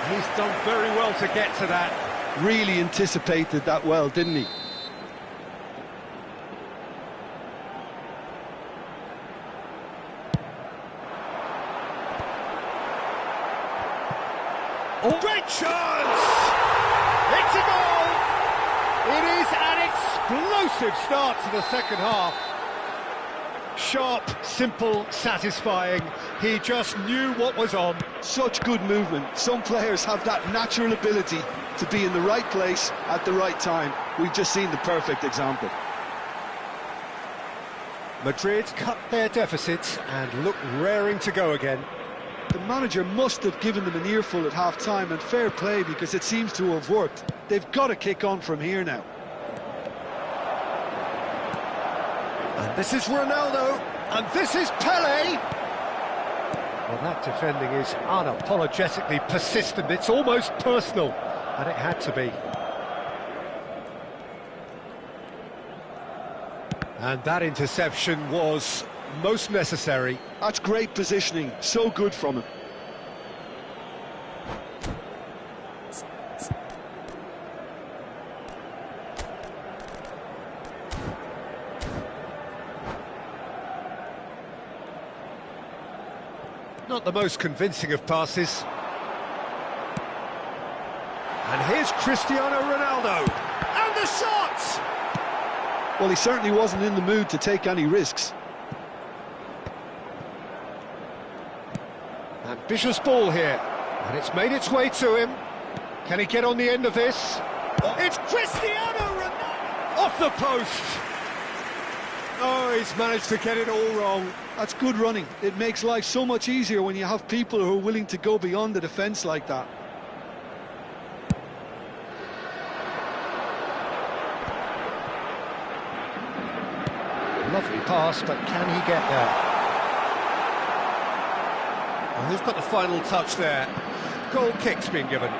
He's done very well to get to that. Really anticipated that well, didn't he? Oh, great chance! It's a goal! It is an explosive start to the second half. Sharp, simple, satisfying. He just knew what was on. Such good movement. Some players have that natural ability to be in the right place at the right time. We've just seen the perfect example. Madrid cut their deficit and look raring to go again. The manager must have given them an earful at half-time, and fair play, because it seems to have worked. They've got to kick on from here now. And this is Ronaldo, and this is Pele. Well, that defending is unapologetically persistent. It's almost personal, and it had to be. And that interception was most necessary. That's great positioning, so good from him. Not the most convincing of passes. And here's Cristiano Ronaldo. And the shot! Well, he certainly wasn't in the mood to take any risks. Ambitious ball here. And it's made its way to him. Can he get on the end of this? It's Cristiano Ronaldo! Off the post! Oh, he's managed to get it all wrong. That's good running. It makes life so much easier when you have people who are willing to go beyond the defence like that. Lovely pass, but can he get there? And who's got the final touch there? Goal kick's been given.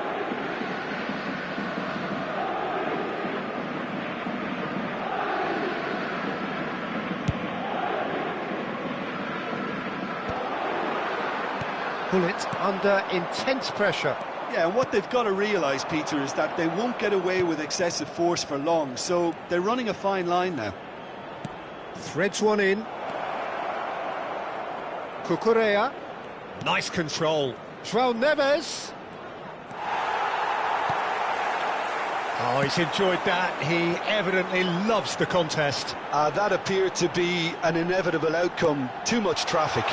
Bullet under intense pressure. Yeah, and what they've got to realise, Peter, is that they won't get away with excessive force for long, so they're running a fine line now. Threads one in. Cucurella. Nice control. João Neves. Oh, he's enjoyed that. He evidently loves the contest. That appeared to be an inevitable outcome. Too much traffic.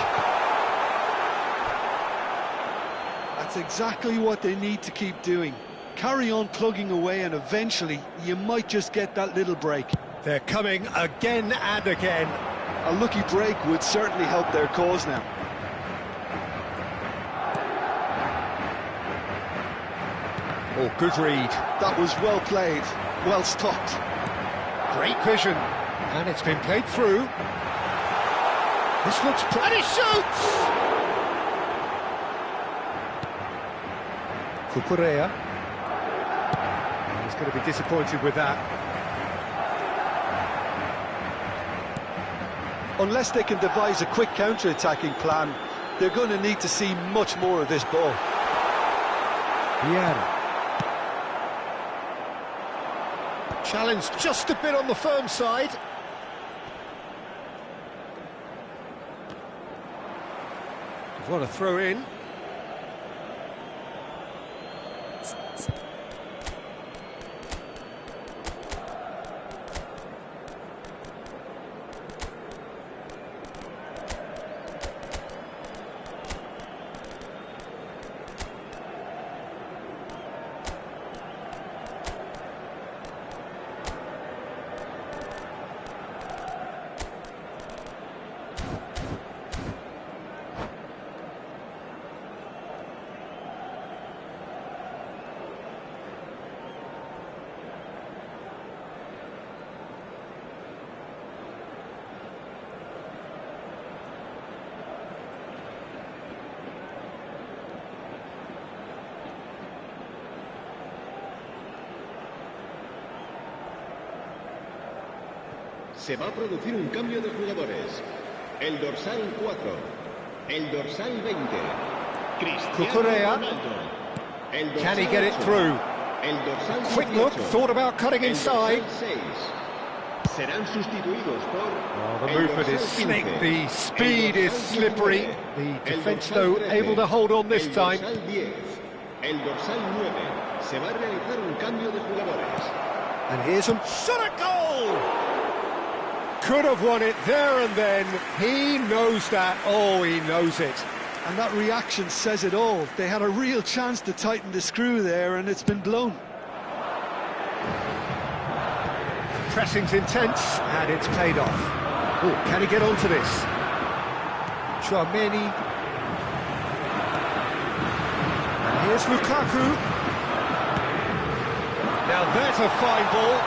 That's exactly what they need to keep doing. Carry on plugging away, and eventually you might just get that little break. They're coming again and again. A lucky break would certainly help their cause now. Oh, good read. That was well played, well stopped. Great vision. And it's been played through. This looks... and he shoots! Cucurella. He's going to be disappointed with that. Unless they can devise a quick counter-attacking plan, they're going to need to see much more of this ball. Vieira. Challenge just a bit on the firm side. What a throw in. Se va a producir un cambio de jugadores. El dorsal 4, el dorsal 20, Cucurella. Can he get it through? El dorsal Quick look, thought about cutting inside. Serán sustituidos por Oh, the movement is slick, the speed is slippery. The defence, though, able to hold on this time. El dorsal 9. Se va a realizar un cambio de jugadores. And here's him. Shot a goal! could have won it there and then. He knows that. Oh, he knows it. And that reaction says it all. They had a real chance to tighten the screw there, and it's been blown. Pressing's intense, and it's paid off. Oh, can he get onto this? Tchouaméni. And here's Lukaku. Now there's a fine ball.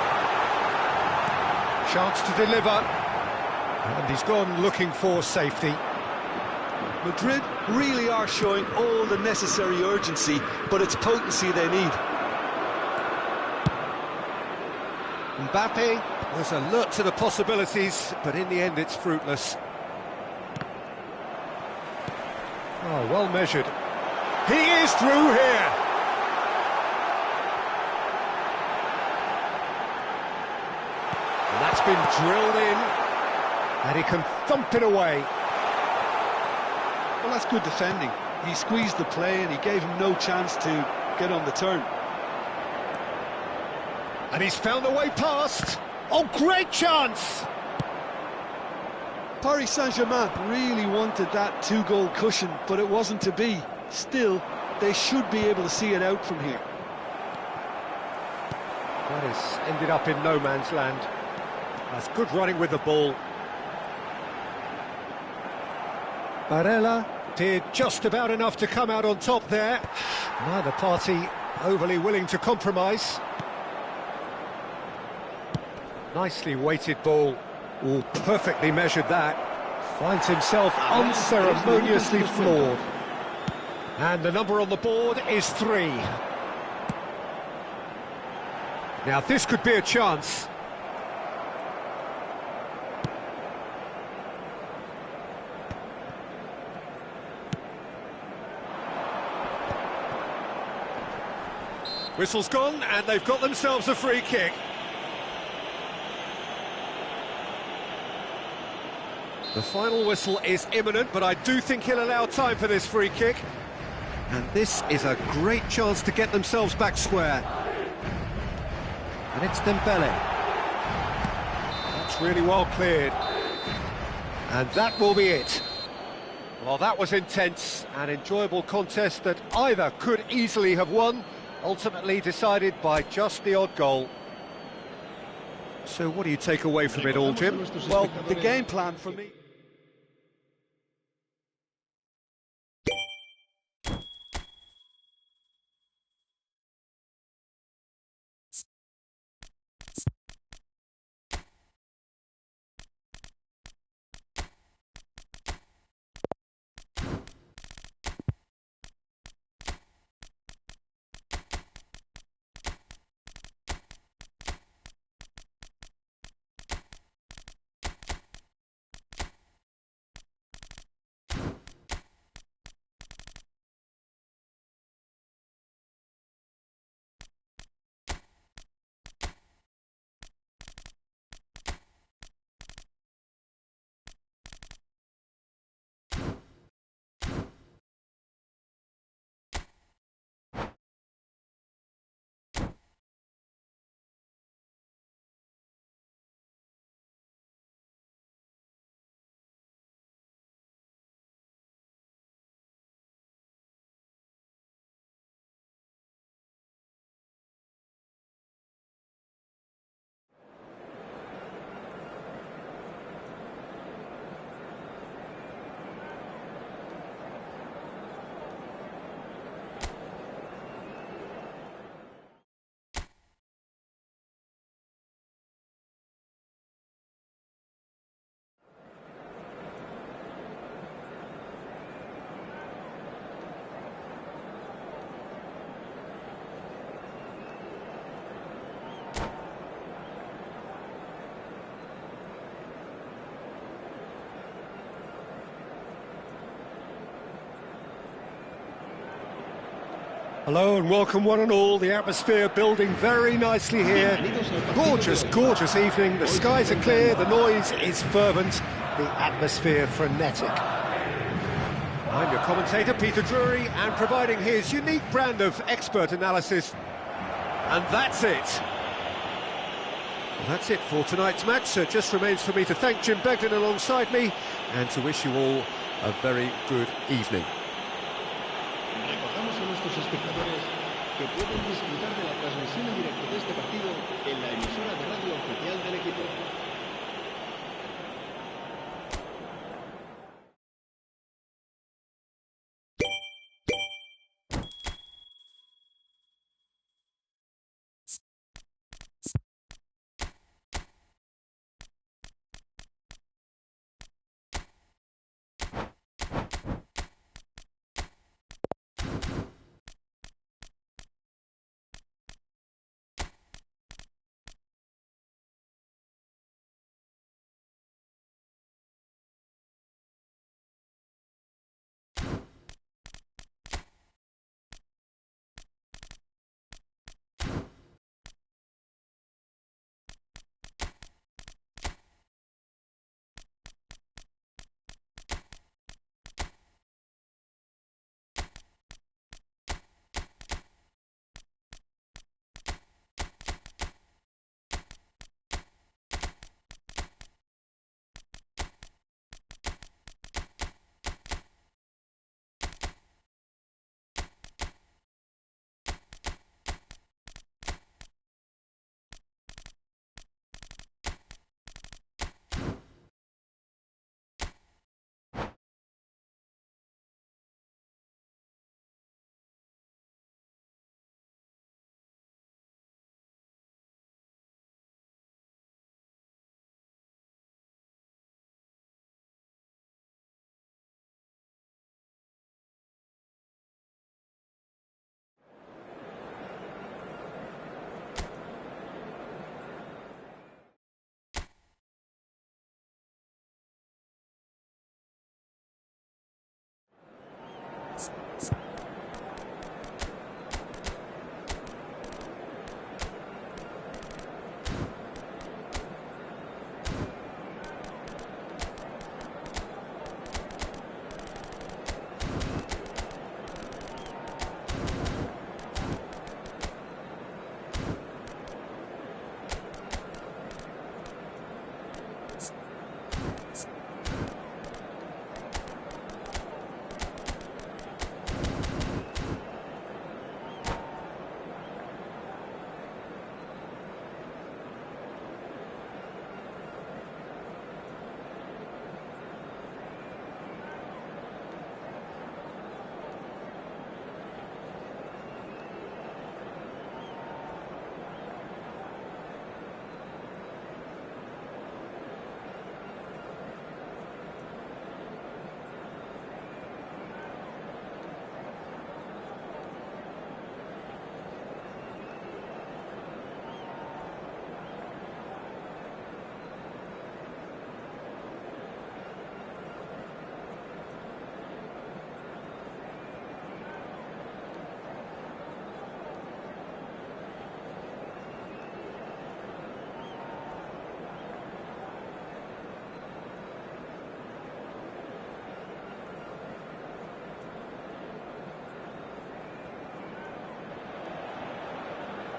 Chance to deliver. And he's gone looking for safety. Madrid really are showing all the necessary urgency, but it's potency they need. Mbappe was alert to the possibilities, but in the end it's fruitless. Oh, well measured. He is through here! And that's been drilled in, and he can thump it away. Well, that's good defending. He squeezed the play and he gave him no chance to get on the turn. And he's found a way past. Oh, great chance! Paris Saint-Germain really wanted that two-goal cushion, but it wasn't to be. Still, they should be able to see it out from here. That has ended up in no man's land. That's good running with the ball. Barella did just about enough to come out on top there. Neither party overly willing to compromise. Nicely weighted ball. Oh, perfectly measured that. Finds himself unceremoniously floored. And the number on the board is 3. Now this could be a chance. Whistle's gone, and they've got themselves a free kick. The final whistle is imminent, but I do think he'll allow time for this free kick. And this is a great chance to get themselves back square. And it's Dembele. That's really well cleared. And that will be it. Well, that was intense, an enjoyable contest that either could easily have won, ultimately decided by just the odd goal. So what do you take away from it all, Jim? Well, the game plan for me... Hello and welcome one and all. The atmosphere building very nicely here. Gorgeous, gorgeous evening. The skies are clear, the noise is fervent, the atmosphere frenetic. I'm your commentator, Peter Drury, and providing his unique brand of expert analysis. And that's it. Well, that's it for tonight's match, so it just remains for me to thank Jim Beglin alongside me and to wish you all a very good evening. Recordamos a nuestros espectadores que pueden disfrutar de la transmisión en directo de este partido en la emisora de radio oficial del equipo.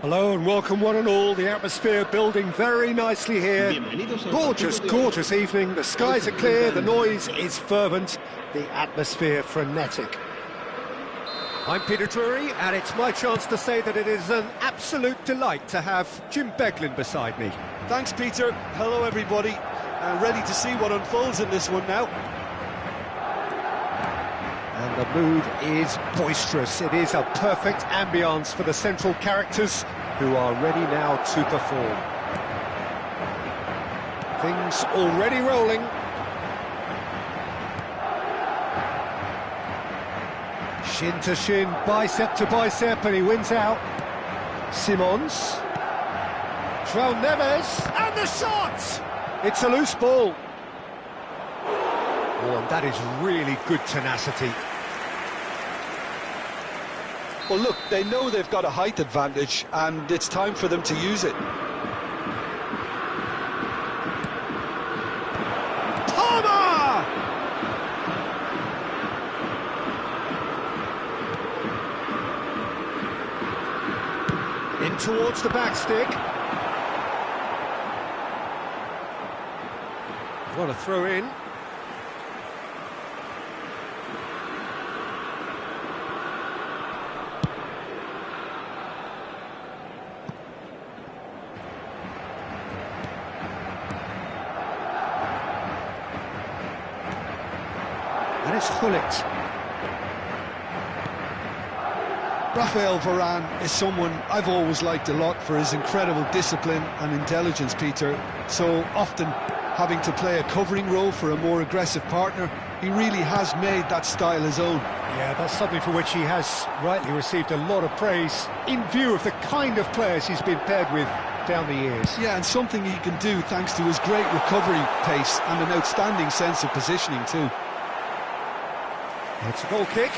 Hello and welcome one and all, the atmosphere building very nicely here. Gorgeous, gorgeous evening, the skies are clear, the noise is fervent, the atmosphere frenetic. I'm Peter Drury and it's my chance to say that it is an absolute delight to have Jim Beglin beside me. Thanks, Peter. Hello, everybody. Ready to see what unfolds in this one now. And the mood is boisterous. It is a perfect ambience for the central characters who are ready now to perform. Things already rolling. Shin to shin, bicep to bicep, and he wins out. Simons. João Neves, and the shot! It's a loose ball. Oh, and that is really good tenacity. Well, look, they know they've got a height advantage, and it's time for them to use it. Palmer! In towards the back stick. What a throw in. And it's Gullit. Raphael Varane is someone I've always liked a lot for his incredible discipline and intelligence, Peter. So often having to play a covering role for a more aggressive partner, he really has made that style his own. Yeah, that's something for which he has rightly received a lot of praise in view of the kind of players he's been paired with down the years. Yeah, and something he can do thanks to his great recovery pace and an outstanding sense of positioning too. It's a goal kick.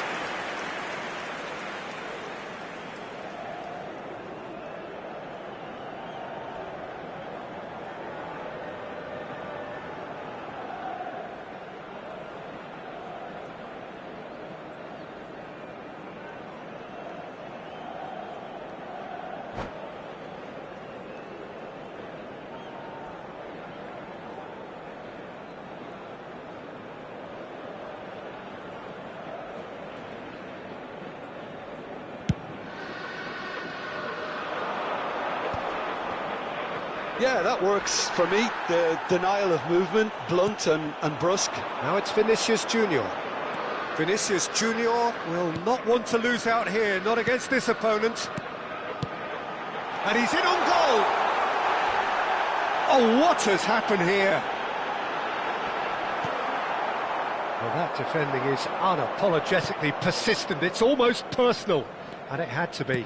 Yeah, that works for me. The denial of movement, blunt and brusque. Now it's Vinicius Junior. Vinicius Junior will not want to lose out here, not against this opponent. And he's in on goal! Oh, what has happened here? Well, that defending is unapologetically persistent. It's almost personal, and it had to be.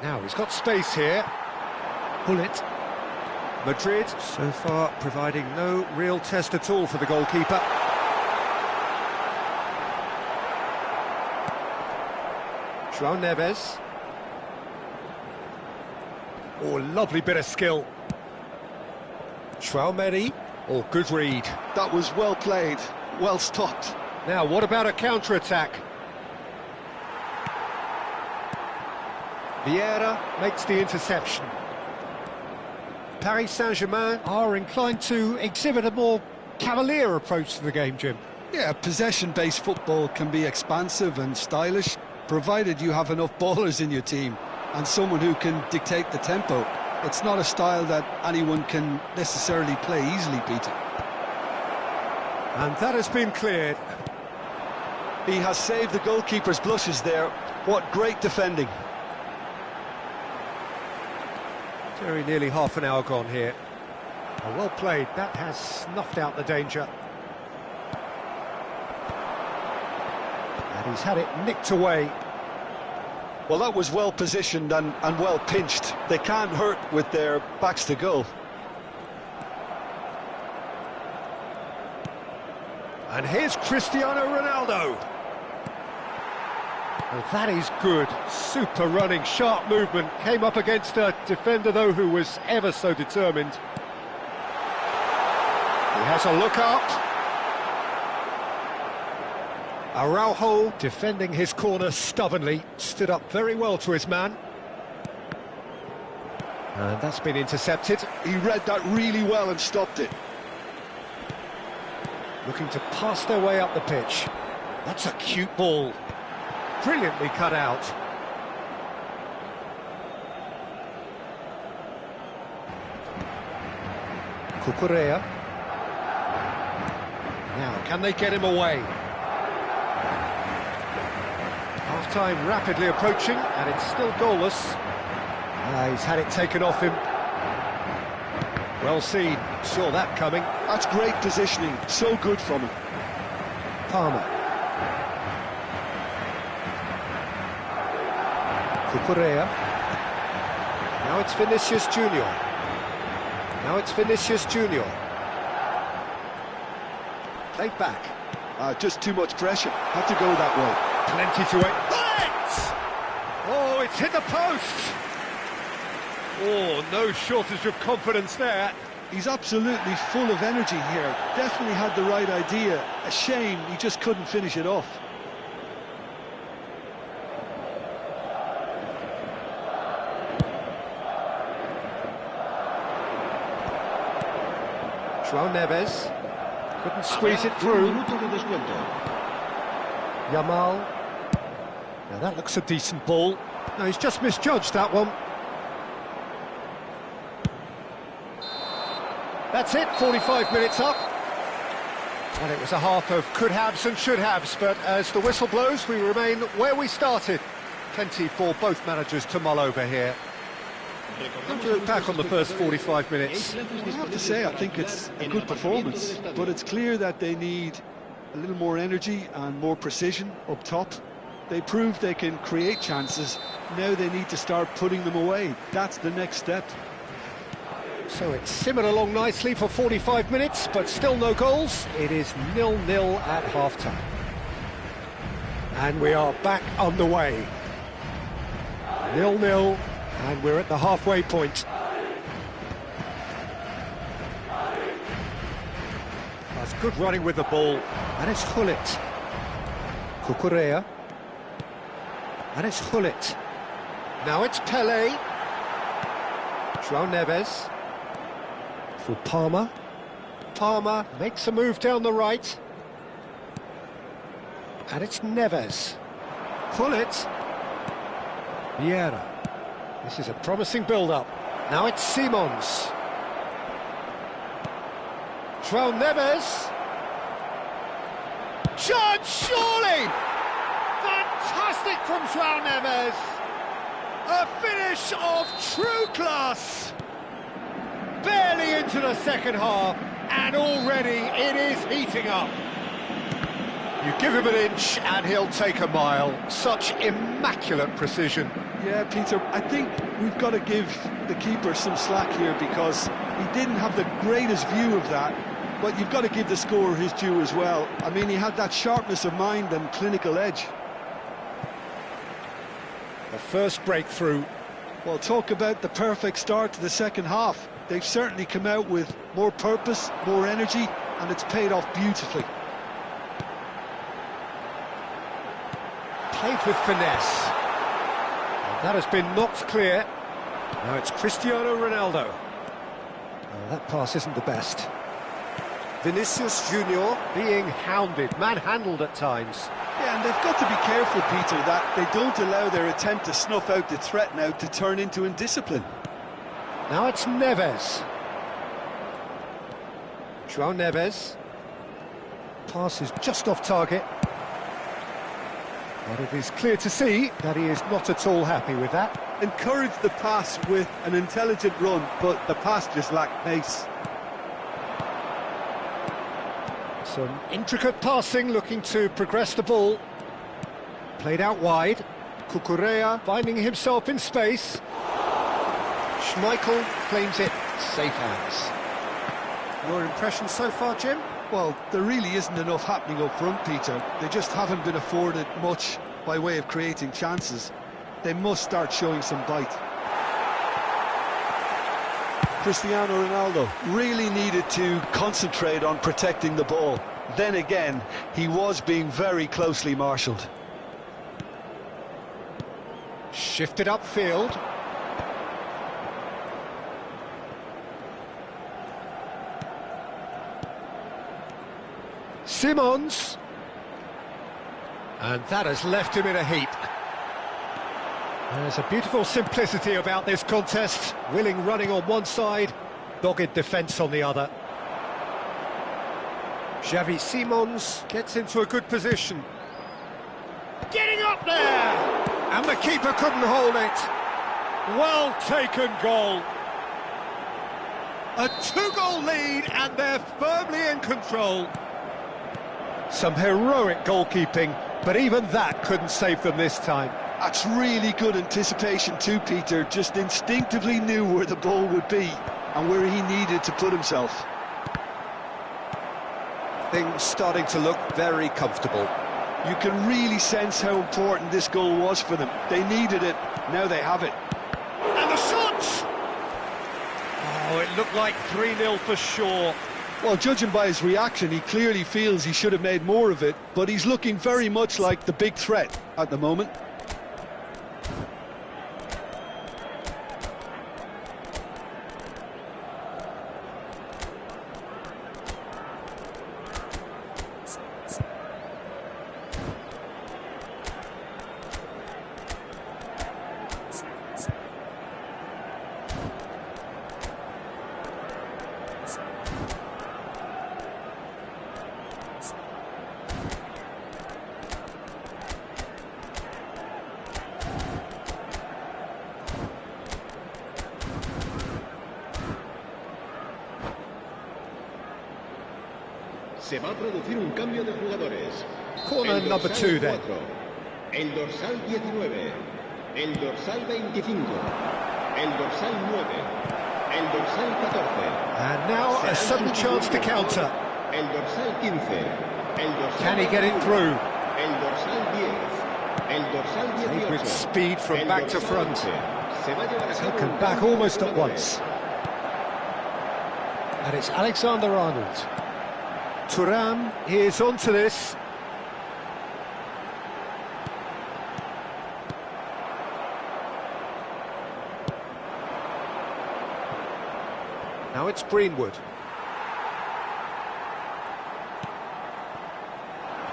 Now he's got space here. Gullit. Madrid, so far, providing no real test at all for the goalkeeper. João Neves. Oh, lovely bit of skill. Chouameni. Oh, good read. That was well played, well stopped. Now, what about a counter-attack? Vieira makes the interception. Paris Saint-Germain are inclined to exhibit a more cavalier approach to the game, Jim. Yeah, possession-based football can be expansive and stylish, provided you have enough ballers in your team and someone who can dictate the tempo. It's not a style that anyone can necessarily play easily, Peter. And that has been cleared. He has saved the goalkeeper's blushes there. What great defending. Very nearly half an hour gone here. Oh, well played, that has snuffed out the danger. And he's had it nicked away. Well, that was well positioned and well pinched. They can't hurt with their backs to goal. And here's Cristiano Ronaldo. Well, that is good. Super running, sharp movement. Came up against a defender, though, who was ever so determined. He has a look up. Araujo, defending his corner stubbornly, stood up very well to his man. And that's been intercepted. He read that really well and stopped it. Looking to pass their way up the pitch. That's a cute ball. Brilliantly cut out. Cucurella. Now, can they get him away? Half-time rapidly approaching, and it's still goalless. He's had it taken off him. Well seen, saw that coming. That's great positioning, so good from him. Palmer. Cucurella. Now it's Vinicius Junior. Now it's Vinicius Junior. Played back. Just too much pressure. Had to go that way. Plenty to wait. Bullet! Oh, it's hit the post! Oh, no shortage of confidence there. He's absolutely full of energy here. Definitely had the right idea. A shame he just couldn't finish it off. João Neves. Couldn't squeeze it through. Minuto de descuento. Yamal. Now that looks a decent ball. No, he's just misjudged that one. That's it, 45 minutes up. And it was a half of could-haves and should-haves, but as the whistle blows, we remain where we started. Plenty for both managers to mull over here. How do you look back on the first 45 minutes? I have to say, I think it's a good performance, but it's clear that they need a little more energy and more precision up top. They proved they can create chances. Now they need to start putting them away. That's the next step. So it's simmered along nicely for 45 minutes, but still no goals. It is 0-0 at half-time. And we are back underway. 0-0, and we're at the halfway point. That's good running with the ball. And it's Gullit. Cucurella. And it's Gullit. Now it's Pelé. João Neves. For Palmer. Palmer makes a move down the right. And it's Neves. Gullit. Vieira. This is a promising build-up. Now it's Simons. João Neves. Judge, surely! Fantastic from João Neves. A finish of true class. Barely into the second half, and already it is heating up. You give him an inch and he'll take a mile. Such immaculate precision. Yeah, Peter, I think we've got to give the keeper some slack here because he didn't have the greatest view of that, but you've got to give the scorer his due as well. I mean, he had that sharpness of mind and clinical edge. The first breakthrough. Well, talk about the perfect start to the second half. They've certainly come out with more purpose, more energy, and it's paid off beautifully. Played with finesse. And that has been knocked clear. Now it's Cristiano Ronaldo. Well, that pass isn't the best. Vinicius Junior being hounded, manhandled at times. Yeah, and they've got to be careful, Peter, that they don't allow their attempt to snuff out the threat now to turn into indiscipline. Now it's Neves. João Neves. Pass is just off target. But it is clear to see that he is not at all happy with that. Encouraged the pass with an intelligent run, but the pass just lacked pace. Some intricate passing, looking to progress the ball. Played out wide. Cucurella finding himself in space. Schmeichel claims it. Safe hands. Your impression so far, Jim? Well, there really isn't enough happening up front, Peter. They just haven't been afforded much by way of creating chances. They must start showing some bite. Cristiano Ronaldo really needed to concentrate on protecting the ball. Then again, he was being very closely marshalled. Shifted upfield. Simons. And that has left him in a heap. There's a beautiful simplicity about this contest. Willing running on one side, dogged defence on the other. Xavi Simons gets into a good position. Getting up there! And the keeper couldn't hold it. Well taken goal. A two-goal lead and they're firmly in control. Some heroic goalkeeping, but even that couldn't save them this time. That's really good anticipation too, Peter. Just instinctively knew where the ball would be and where he needed to put himself. Things starting to look very comfortable. You can really sense how important this goal was for them. They needed it, now they have it. And the shot! Oh, it looked like 3-0 for sure. Well, judging by his reaction, he clearly feels he should have made more of it, but he's looking very much like the big threat at the moment. Se va a producir un cambio de jugadores. Corner El number dorsal 2 then. 4, el dorsal 19, el dorsal 25, el dorsal 9, el dorsal 14. And now a sudden chance to counter. El dorsal 15, el dorsal Can he get it 21, through? El dorsal 10, el dorsal 18. With speed from el back to dorsal front. 11. Se va a llevar a cabo Taken un back cambio de almost at jugadores. once. And it's Alexander-Arnold. Thuram is onto this. Now it's Greenwood.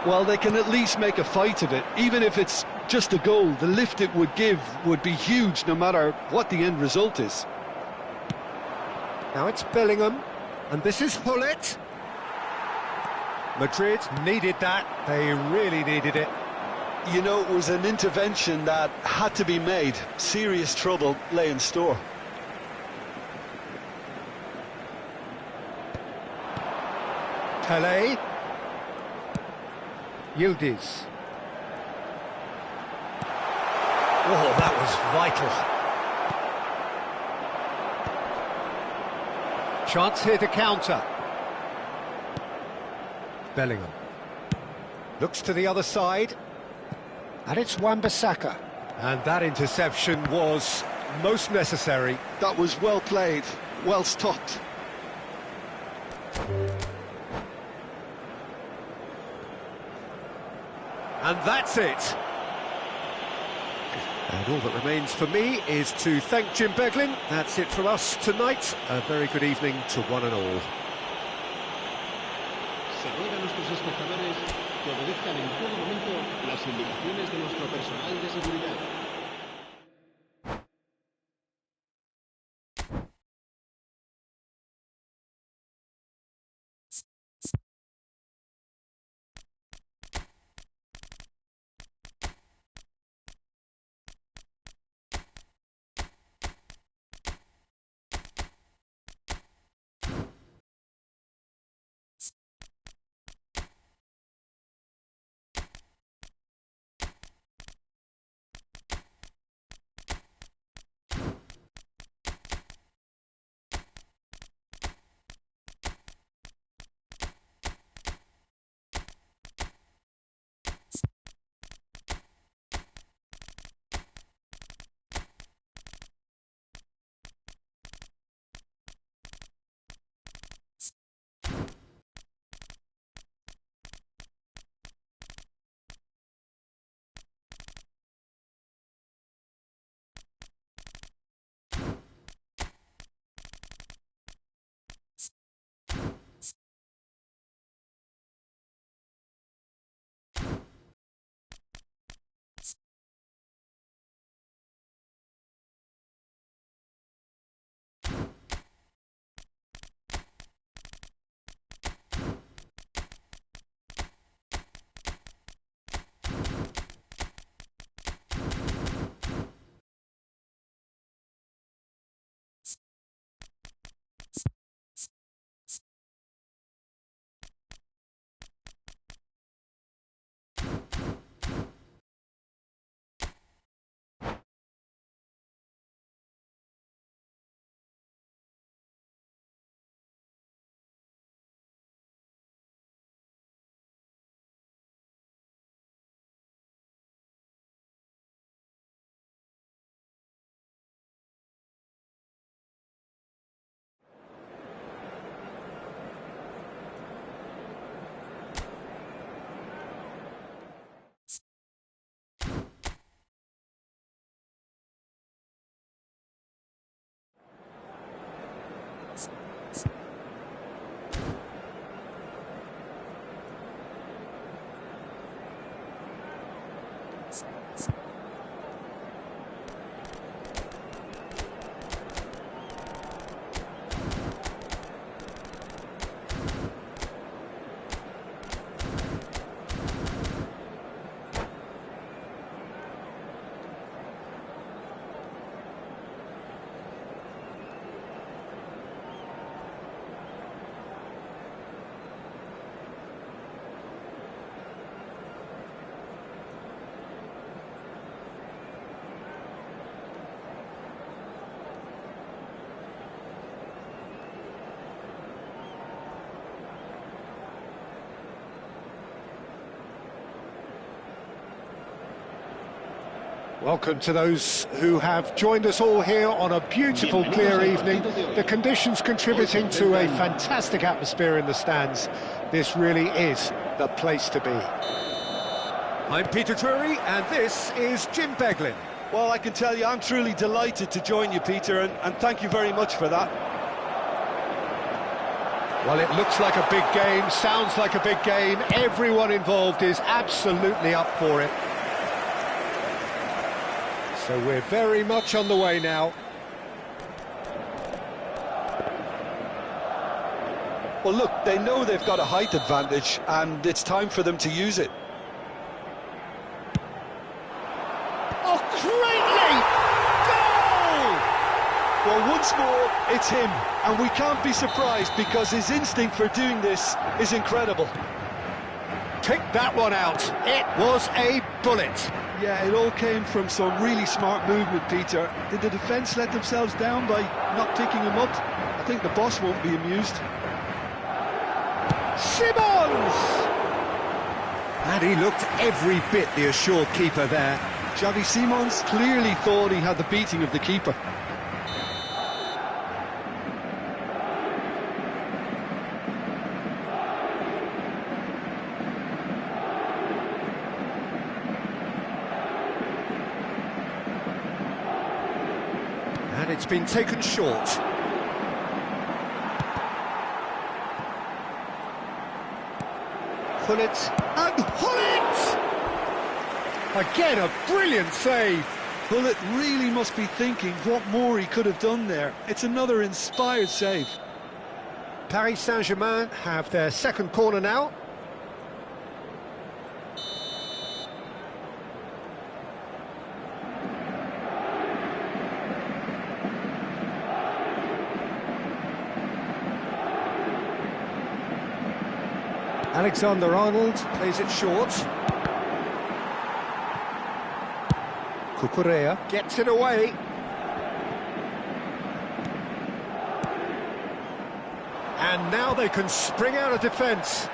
Well, they can at least make a fight of it. Even if it's just a goal, the lift it would give would be huge no matter what the end result is. Now it's Bellingham. And this is Hullet. Madrid needed that. They really needed it. You know, it was an intervention that had to be made. Serious trouble lay in store. Pelé. Yildiz. Oh, that was vital. Chance here to counter. Bellingham. Looks to the other side. And it's Wan-Bissaka. And that interception was most necessary. That was well played, well stopped. And that's it. And all that remains for me is to thank Jim Beglin. That's it from us tonight. A very good evening to one and all. Se ruega a nuestros espectadores que obedezcan en todo momento las indicaciones de nuestro personal de seguridad. Welcome to those who have joined us all here on a beautiful, clear evening. The conditions contributing to a fantastic atmosphere in the stands. This really is the place to be. I'm Peter Drury, and this is Jim Beglin. Well, I can tell you, I'm truly delighted to join you, Peter, and thank you very much for that. Well, it looks like a big game, sounds like a big game. Everyone involved is absolutely up for it. So we're very much on the way now. Well, look, they know they've got a height advantage, and it's time for them to use it. Oh, great leap! Goal! Well, once more, it's him, and we can't be surprised because his instinct for doing this is incredible. Picked that one out. It was a bullet. Yeah, it all came from some really smart movement, Peter. Did the defence let themselves down by not picking him up? I think the boss won't be amused. Simons! And he looked every bit the assured keeper there. Xavi Simons clearly thought he had the beating of the keeper. And it's been taken short. Gullit, and Gullit! Again, a brilliant save. Gullit really must be thinking what more he could have done there. It's another inspired save. Paris Saint-Germain have their second corner now. Alexander-Arnold plays it short. Cucurella gets it away. And now they can spring out of defence.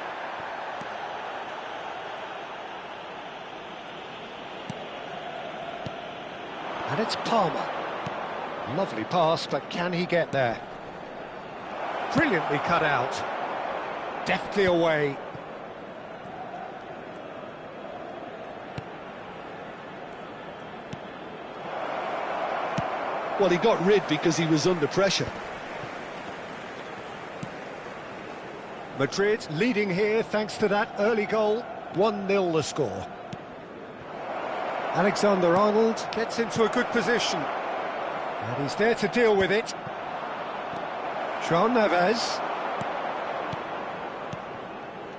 And it's Palmer. Lovely pass, but can he get there? Brilliantly cut out. Deftly away. Well, he got rid because he was under pressure. Madrid leading here thanks to that early goal. 1-0 the score. Alexander-Arnold gets into a good position. And he's there to deal with it. João Neves.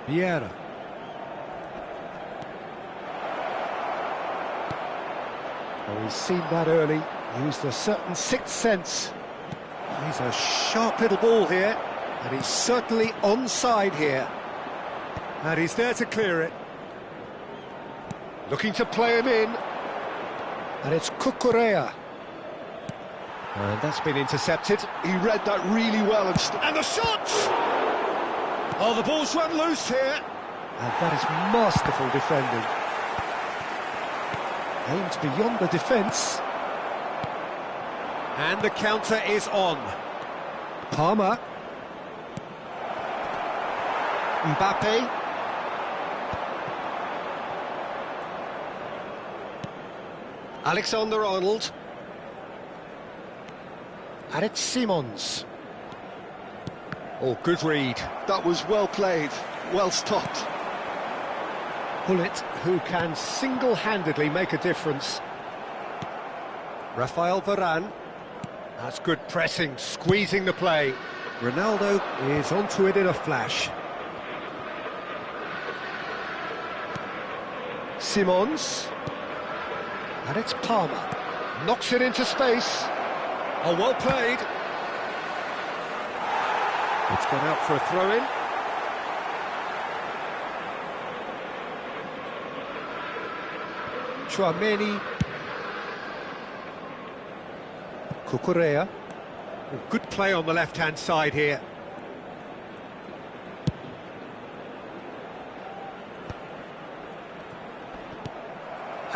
Vieira. Oh, he's seen that early. Used a certain sixth sense. He's a sharp little ball here. And he's certainly onside here. And he's there to clear it. Looking to play him in. And it's Cucurella. And that's been intercepted. He read that really well. And the shot! Oh, the ball's run loose here. And that is masterful defending. Aimed beyond the defence. And the counter is on. Palmer. Mbappe. Alexander-Arnold. And it's Simons. Oh, good read. That was well played, well stopped. Gullit, who can single-handedly make a difference. Rafael Varane. That's good pressing, squeezing the play. Ronaldo is onto it in a flash. Simons. And it's Palmer. Knocks it into space. Oh, well played. It's gone out for a throw-in. Tchouaméni. Cucurella. Oh, good play on the left-hand side here.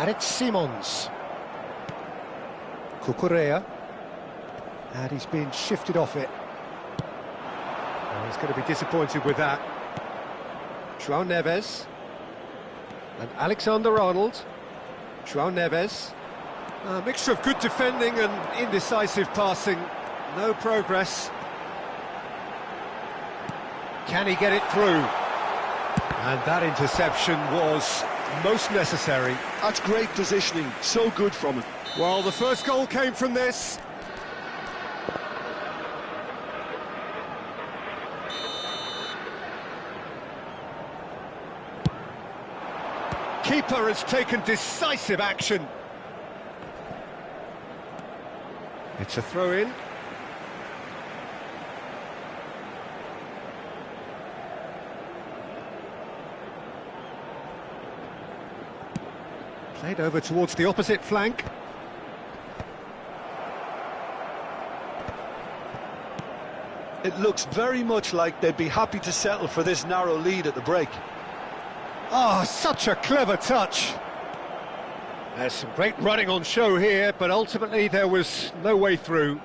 And it's Simons. Cucurella. And he's been shifted off it. Oh, he's going to be disappointed with that. João Neves. And Alexander-Arnold. João Neves. A mixture of good defending and indecisive passing. No progress. Can he get it through? And that interception was most necessary. That's great positioning, so good from him. Well, the first goal came from this. Keeper has taken decisive action. It's a throw-in. Played over towards the opposite flank. It looks very much like they'd be happy to settle for this narrow lead at the break. Oh, such a clever touch. There's some great running on show here, but ultimately there was no way through.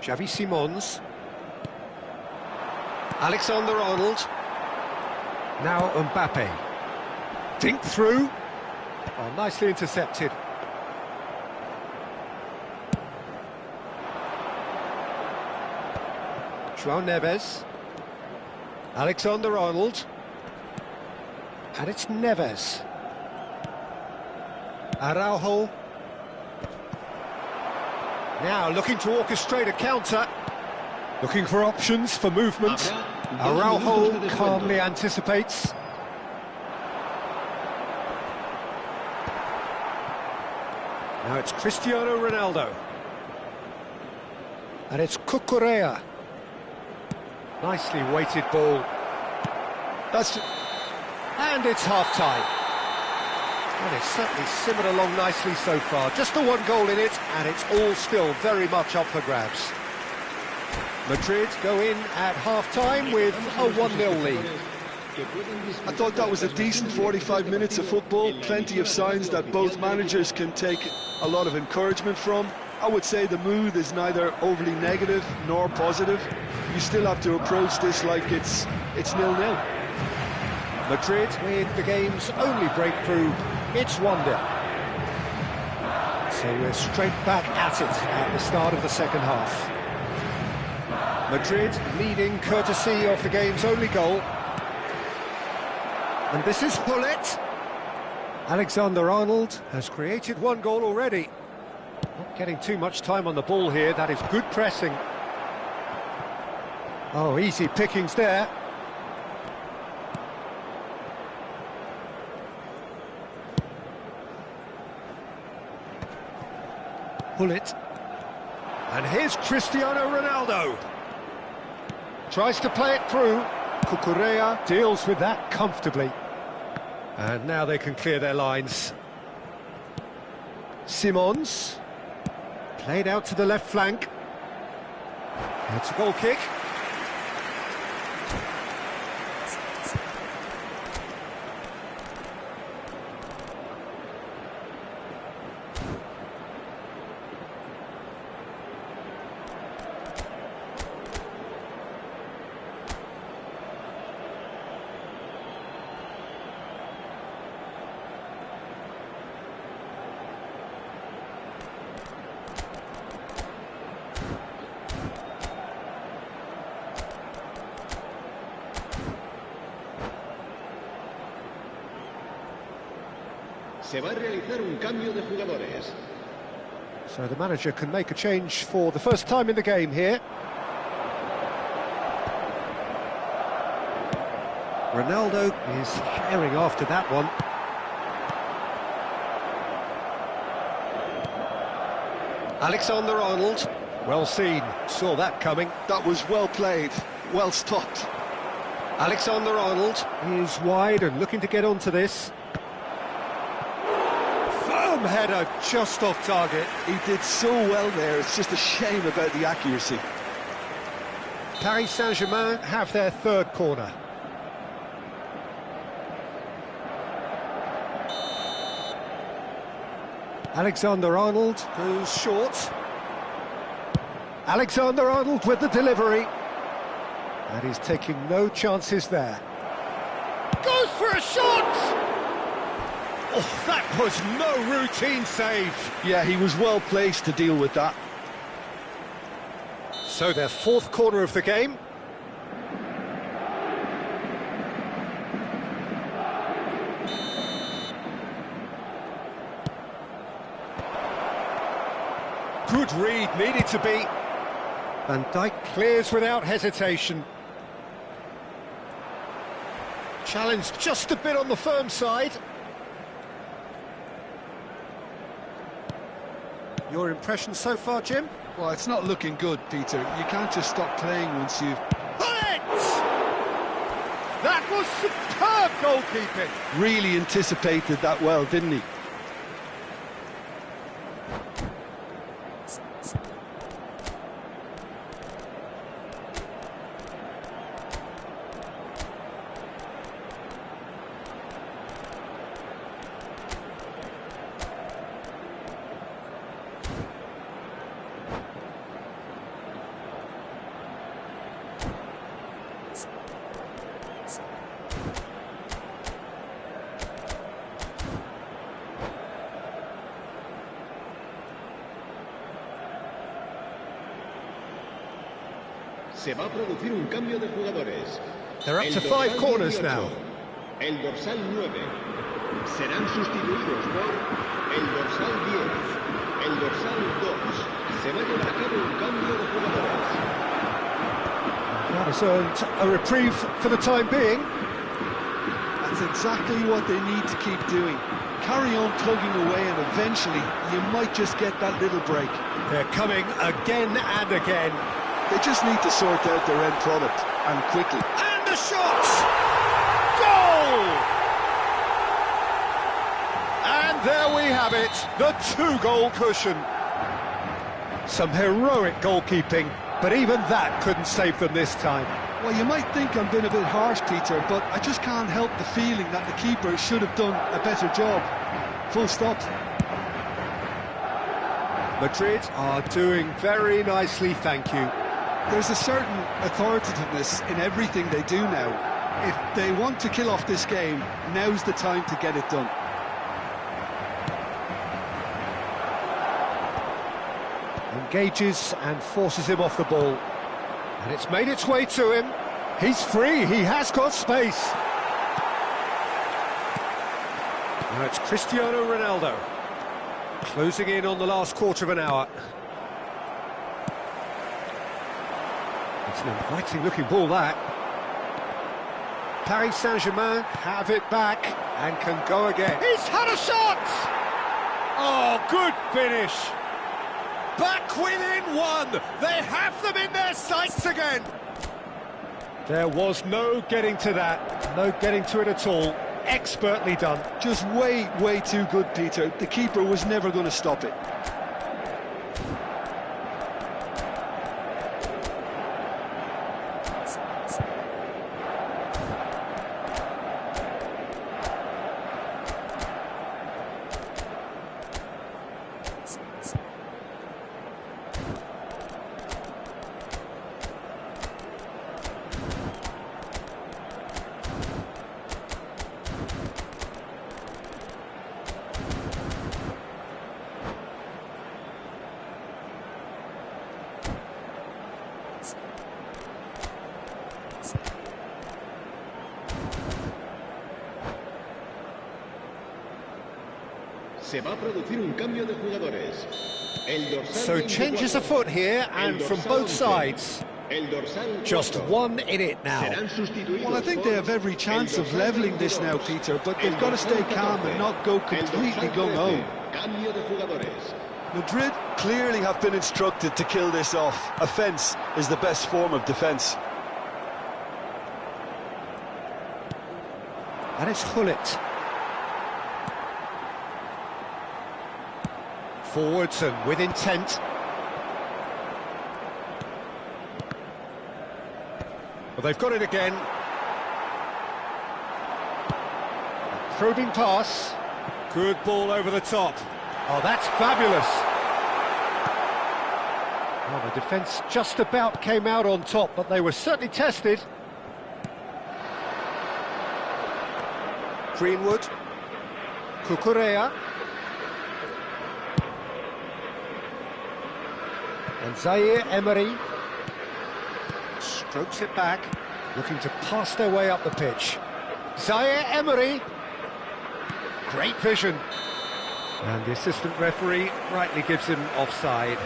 Xavi Simons. Alexander-Arnold. Now Mbappe. Dink through. Oh, nicely intercepted. João Neves. Alexander-Arnold. And it's Neves. Araujo. Now looking to orchestrate a counter. Looking for options for movement. Araujo calmly anticipates. Now it's Cristiano Ronaldo. And it's Cucurella. Nicely weighted ball. And it's half-time. And it's certainly simmered along nicely so far. Just the one goal in it, and it's all still very much up for grabs. Madrid go in at half-time with a 1-0 lead. I thought that was a decent 45 minutes of football. Plenty of signs that both managers can take a lot of encouragement from. I would say the mood is neither overly negative nor positive. You still have to approach this like it's 0-0. Madrid with the game's only breakthrough. It's 1-0. So we're straight back at it at the start of the second half. Madrid leading courtesy of the game's only goal. And this is Gullit. Alexander-Arnold has created one goal already. Not getting too much time on the ball here. That is good pressing. Oh, easy pickings there. Gullit. And here's Cristiano Ronaldo. Tries to play it through. Cucurella deals with that comfortably. And now they can clear their lines. Simons. Played out to the left flank. It's a goal kick. Se va a realizar un cambio de jugadores. So the manager can make a change for the first time in the game here. Ronaldo is herring after that one. Alexander-Arnold, well seen, saw that coming. That was well played, well stopped. Alexander-Arnold is wide and looking to get onto this. Firm header just off target. He did so well there, it's just a shame about the accuracy. Paris Saint-Germain have their third corner. Alexander-Arnold goes short. Alexander-Arnold with the delivery. And he's taking no chances there. Goes for a shot! Oh, that was no routine save. Yeah, he was well placed to deal with that. So their fourth corner of the game. Good read, needed to be. Van Dijk clears without hesitation. Challenged just a bit on the firm side. Your impression so far, Jim? Well, it's not looking good, Peter. You can't just stop playing once you've... That was superb goalkeeping. Really anticipated that well, didn't he? Se va a producir un cambio de jugadores. They're up to 5 corners 18, now. El dorsal 9. Serán sustituidos por el dorsal 10. El dorsal 2. Se va a llevar a cabo un cambio de jugadores. That has earned a reprieve for the time being. That's exactly what they need to keep doing. Carry on plugging away and eventually you might just get that little break. They're coming again and again. They just need to sort out their end product, and quickly. And the shot! Goal! And there we have it, the 2-goal cushion. Some heroic goalkeeping, but even that couldn't save them this time. Well, you might think I'm being a bit harsh, Peter, but I just can't help the feeling that the keeper should have done a better job. Full stop. Madrid are doing very nicely, thank you. There's a certain authoritativeness in everything they do now. If they want to kill off this game, now's the time to get it done. Engages and forces him off the ball. And it's made its way to him. He's free, he has got space. Now it's Cristiano Ronaldo. Closing in on the last quarter of an hour. It's an inviting looking ball, that. Paris Saint-Germain have it back and can go again. He's had a shot! Oh, good finish. Back within 1. They have them in their sights again. There was no getting to that, no getting to it at all. Expertly done. Just way, way too good, Peter. The keeper was never going to stop it. Se va a producir un cambio de jugadores. El dorsal So 24, changes afoot here and el from dorsal both 11, sides. El dorsal Just 4. one in it now. Serán sustituidos Well, I think por they have every chance el of dorsal levelling this now, 22, Peter, but el they've got to dorsal stay calm 14, and not go el completely dorsal gung-ho. 13, Cambio de jugadores. Madrid clearly have been instructed to kill this off. Offence is the best form of defence. And it's Gullit. Forwards and with intent. Well, they've got it again. Probing pass. Good ball over the top. Oh, that's fabulous. Well, the defence just about came out on top, but they were certainly tested. Greenwood. Cucurella. And Zaire Emery strokes it back, looking to pass their way up the pitch. Zaire Emery. Great vision. And the assistant referee rightly gives him offside.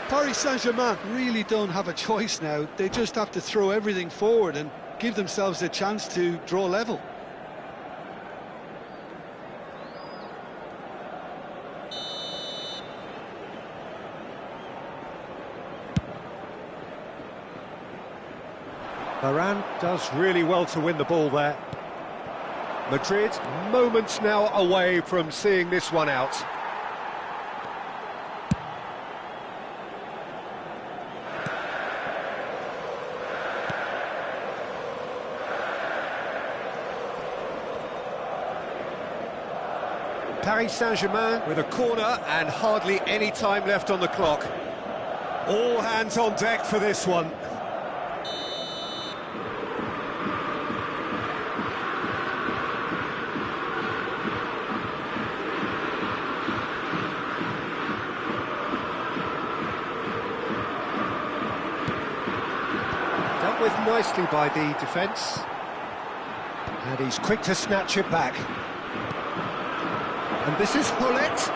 Paris Saint-Germain really don't have a choice now. They just have to throw everything forward and give themselves a chance to draw level. Varane does really well to win the ball there. Madrid moments now away from seeing this one out. Paris Saint-Germain with a corner and hardly any time left on the clock. All hands on deck for this one. Dealt with nicely by the defence. And he's quick to snatch it back. And this is Hullet.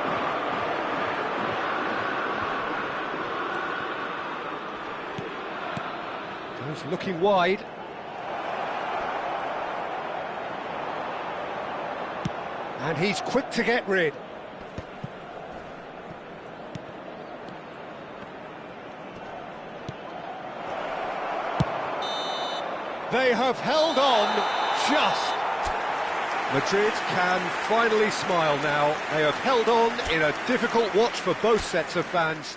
Goes looking wide. And he's quick to get rid. They have held on just. Madrid can finally smile now. They have held on in a difficult watch for both sets of fans.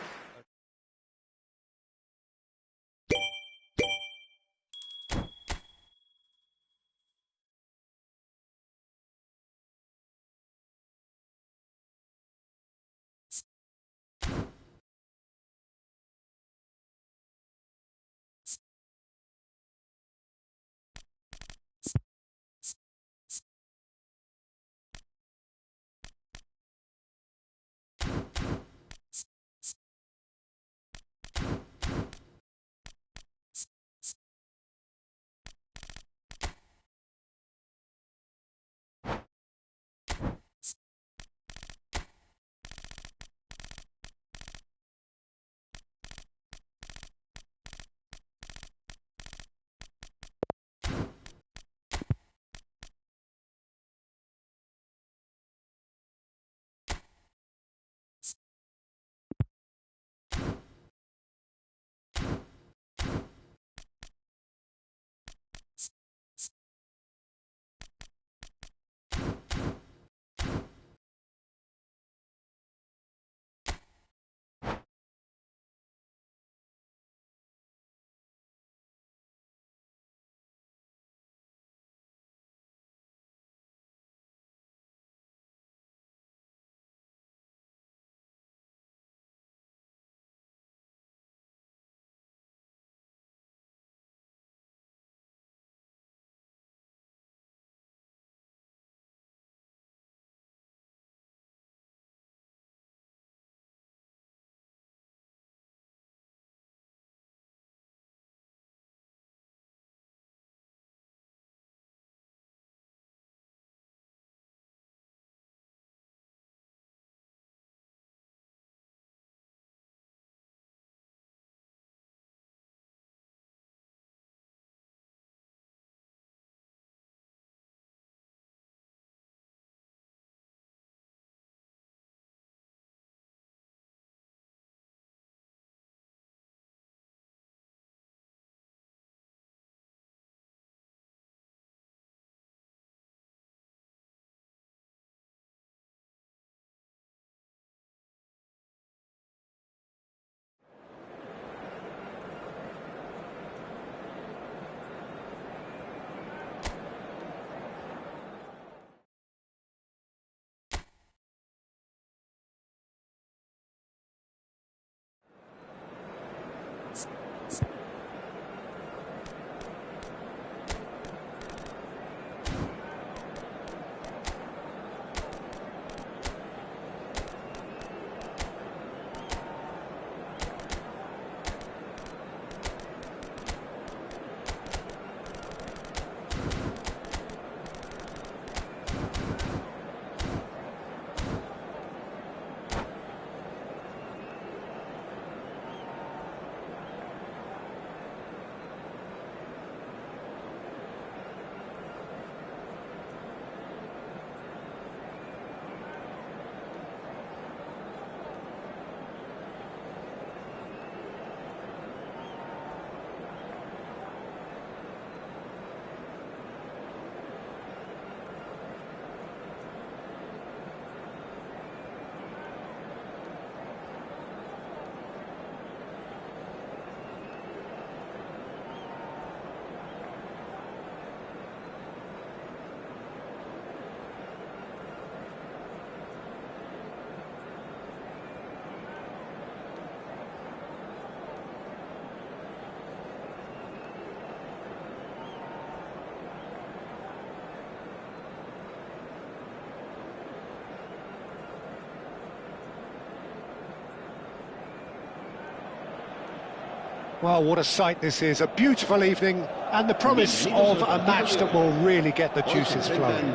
Well, what a sight this is, a beautiful evening, and the promise of a match that will really get the juices flowing.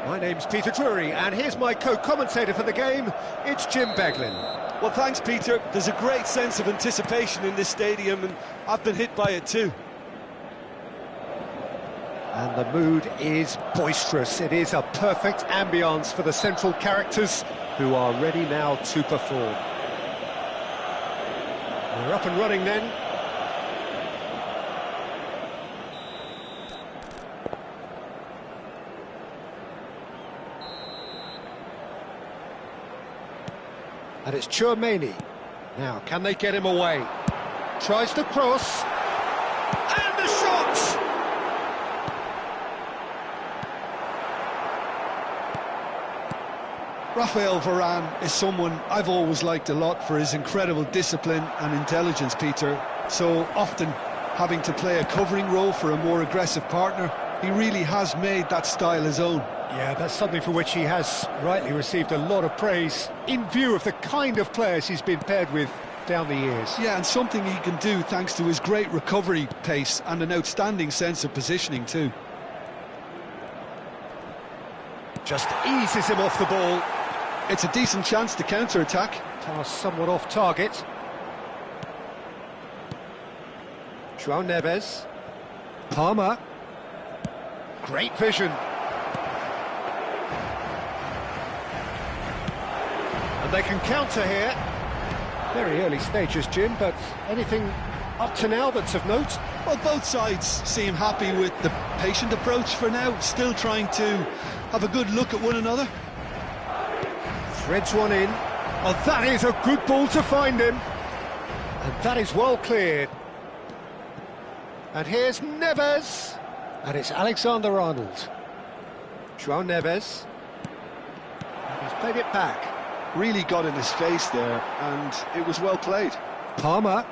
My name's Peter Drury, and here's my co-commentator for the game, it's Jim Beglin. Well, thanks, Peter. There's a great sense of anticipation in this stadium, and I've been hit by it too. And the mood is boisterous. It is a perfect ambience for the central characters who are ready now to perform. We're up and running then. And it's Tchouaméni. Now, can they get him away? Tries to cross. And the shot! Raphael Varane is someone I've always liked a lot for his incredible discipline and intelligence, Peter. So often having to play a covering role for a more aggressive partner, he really has made that style his own. Yeah, that's something for which he has rightly received a lot of praise in view of the kind of players he's been paired with down the years. Yeah, and something he can do thanks to his great recovery pace and an outstanding sense of positioning too. Just eases him off the ball. It's a decent chance to counter-attack. Pass somewhat off target. João Neves. Palmer. Great vision. And they can counter here. Very early stages, Jim, but anything up to now that's of note? Well, both sides seem happy with the patient approach for now, still trying to have a good look at one another. Threads one in. Oh, that is a good ball to find him. And that is well cleared. And here's Neves. And it's Alexander-Arnold. João Neves. And he's played it back. Really got in his face there, and it was well played. Palmer.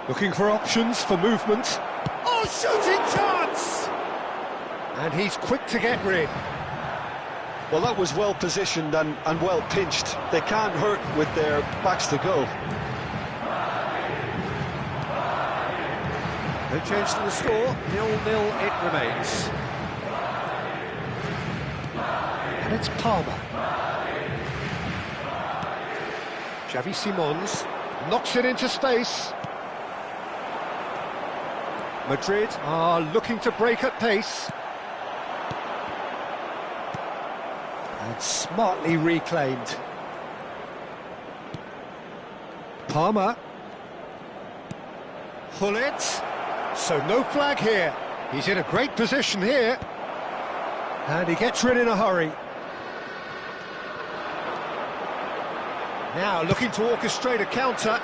Looking for options for movement. Oh, shooting chance! And he's quick to get rid. Well, that was well positioned and well pinched. They can't hurt with their backs to goal. No change to the score, 0-0 it remains. And it's Palmer. Xavi Simons knocks it into space. Madrid are looking to break at pace. And smartly reclaimed. Palmer. Hullet. So no flag here. He's in a great position here. And he gets rid in a hurry. Now looking to orchestrate a counter.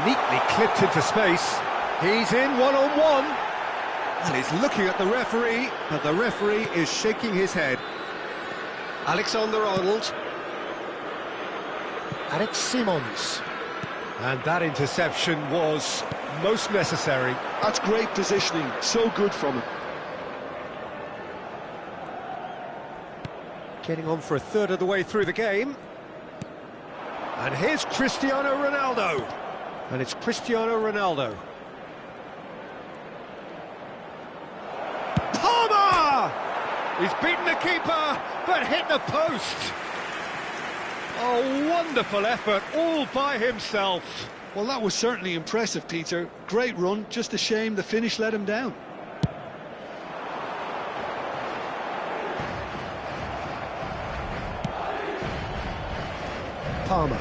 Neatly clipped into space. He's in one-on-one. And he's looking at the referee, but the referee is shaking his head. Alexander-Arnold. And it's Simons. And that interception was most necessary. That's great positioning, so good from him. Getting on for a third of the way through the game. And here's Cristiano Ronaldo. And it's Cristiano Ronaldo. Palmer! He's beaten the keeper, but hit the post. A wonderful effort, all by himself. Well, that was certainly impressive, Peter. Great run, just a shame the finish let him down. Palmer.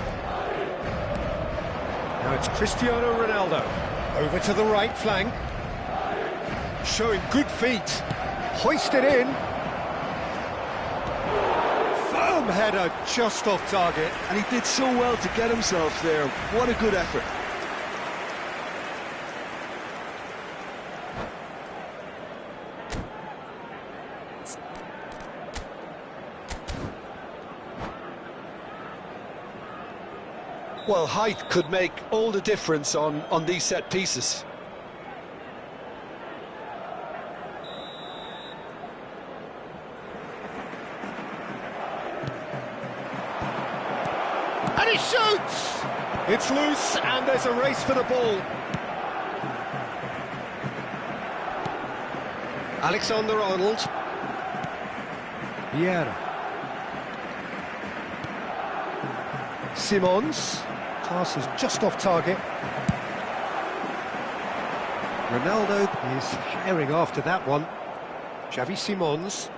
Now it's Cristiano Ronaldo. Over to the right flank. Showing good feet. Hoisted in. Firm header just off target. And he did so well to get himself there. What a good effort. Well, height could make all the difference on these set pieces. And he shoots! It's loose, and there's a race for the ball. Alexander-Arnold. Vieira. Simons. Pass is just off target. Ronaldo is herring after that one. Xavi Simons.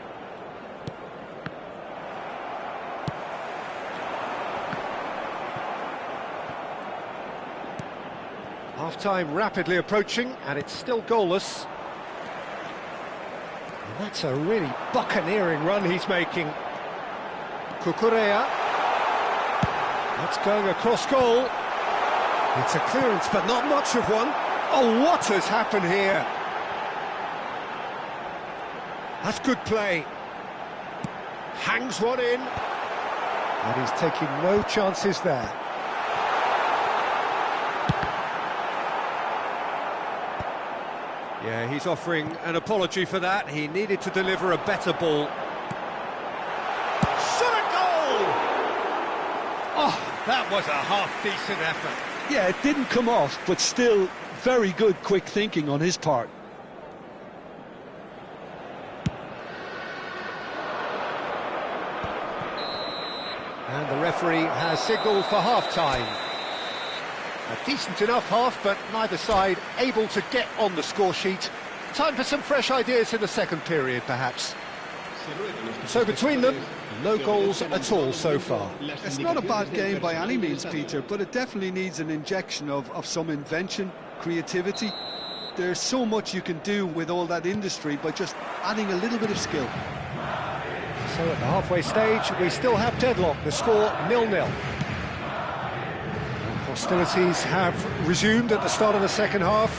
Half-time rapidly approaching, and it's still goalless. And that's a really buccaneering run he's making. Cucurella. That's going across goal. It's a clearance, but not much of one. Oh, what has happened here? That's good play. Hangs one in. And he's taking no chances there. Yeah, he's offering an apology for that. He needed to deliver a better ball. Shot a goal! Oh, that was a half-decent effort. Yeah, it didn't come off, but still very good quick thinking on his part. And the referee has signalled for half-time. A decent enough half, but neither side able to get on the score sheet. Time for some fresh ideas in the second period, perhaps. So between them, no goals at all so far. It's not a bad game by any means, Peter, but it definitely needs an injection of some invention, creativity. There's so much you can do with all that industry by just adding a little bit of skill. So at the halfway stage, we still have deadlock, the score 0-0. Hostilities have resumed at the start of the second half.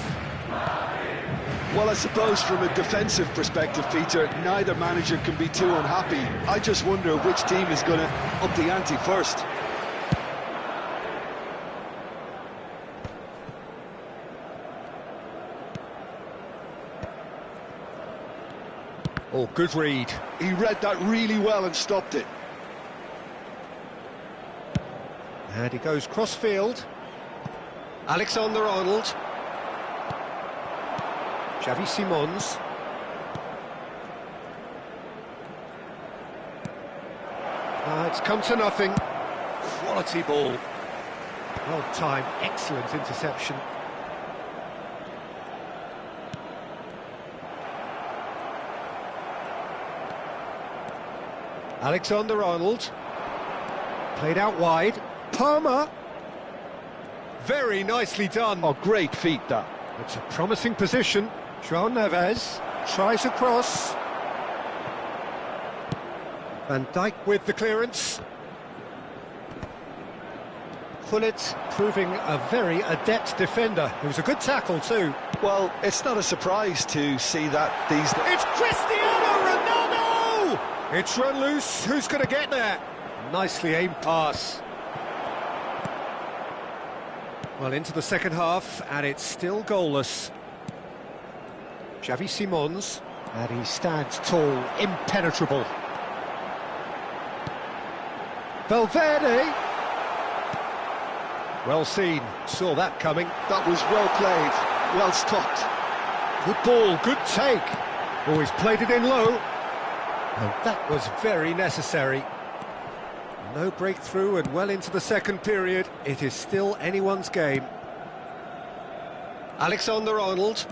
Well, I suppose from a defensive perspective, Peter, neither manager can be too unhappy. I just wonder which team is going to up the ante first. Oh, good read. He read that really well and stopped it. And he goes cross-field. Alexander-Arnold. Xavi Simons. It's come to nothing. Quality ball. Well timed, excellent interception. Alexander-Arnold. Played out wide. Palmer. Very nicely done. Oh, great feat, that. It's a promising position. João Neves tries across. Van Dijk with the clearance. Gullit proving a very adept defender. It was a good tackle too. Well, it's not a surprise to see that these days. It's Cristiano Ronaldo! It's run loose. Who's going to get there? Nicely aimed pass. Well, into the second half, and it's still goalless. Xavi Simons, and he stands tall, impenetrable. Valverde. Well seen, saw that coming. That was well played, well stopped. Good ball, good take. Oh, he's played it in low. And that was very necessary. No breakthrough and well into the second period. It is still anyone's game. Alexander-Arnold.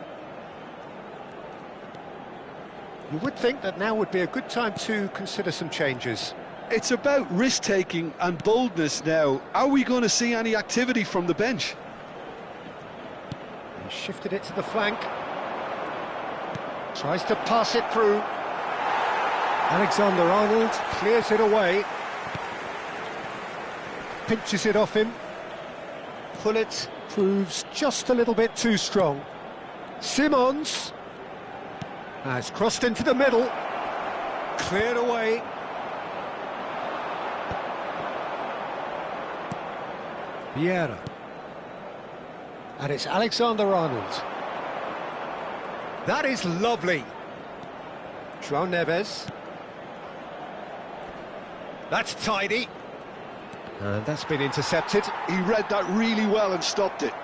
You would think that now would be a good time to consider some changes. It's about risk-taking and boldness now. Are we going to see any activity from the bench? He shifted it to the flank. Tries to pass it through. Alexander-Arnold clears it away. Pinches it off him. Gullit proves just a little bit too strong. Simons has crossed into the middle. Cleared away. Vieira. And it's Alexander-Arnold. That is lovely. João Neves. That's tidy. And that's been intercepted. He read that really well and stopped it.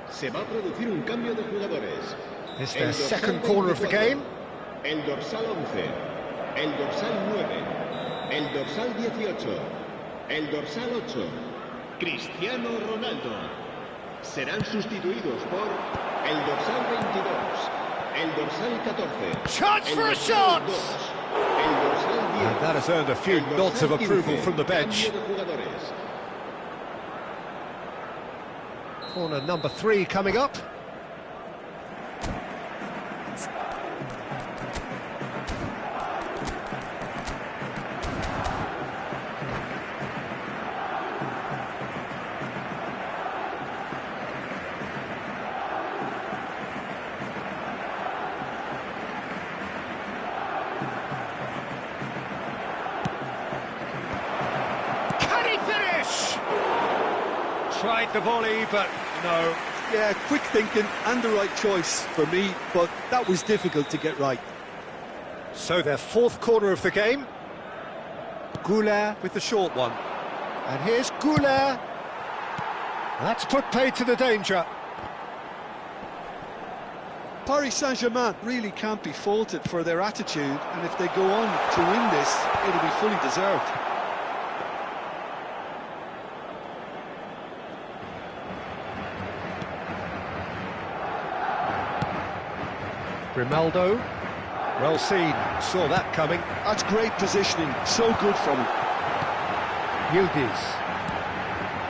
Se va a producir un cambio de jugadores. It's their second corner of the game. El dorsal 11, el dorsal 9, el dorsal 18, el dorsal 8, Cristiano Ronaldo. Serán sustituidos por el dorsal 22, el dorsal 14, Chance el for a dorsal shot! 2, el dorsal 10. And that has earned a few el dorsal nods of 15, approval from the bench. cambio de jugadores. Corner number 3 coming up. Can he finish? Tried the volley, but no. Yeah, quick thinking and the right choice for me, but that was difficult to get right. So their fourth corner of the game. Goulart with the short one. And here's Goulart. That's put paid to the danger. Paris Saint-Germain really can't be faulted for their attitude, and if they go on to win this, it'll be fully deserved. Grimaldo. Well seen. Saw that coming. That's great positioning, so good from him. Yildiz.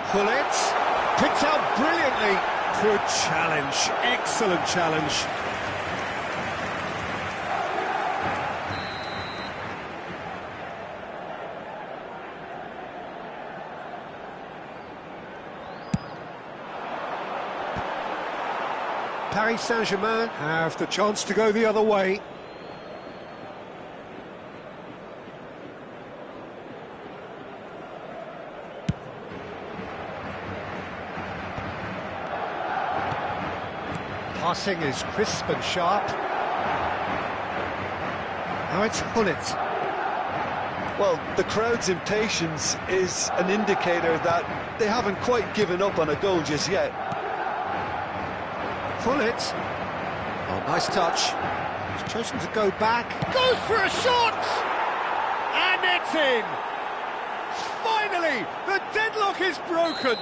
Pullet. Picked out brilliantly. Good challenge. Excellent challenge. Paris Saint-Germain have the chance to go the other way. Passing is crisp and sharp. Now it's Pullet. Well, the crowd's impatience is an indicator that they haven't quite given up on a goal just yet. Pullet. Oh, nice touch. He's chosen to go back. Goes for a shot! And it's in! Finally, the deadlock is broken!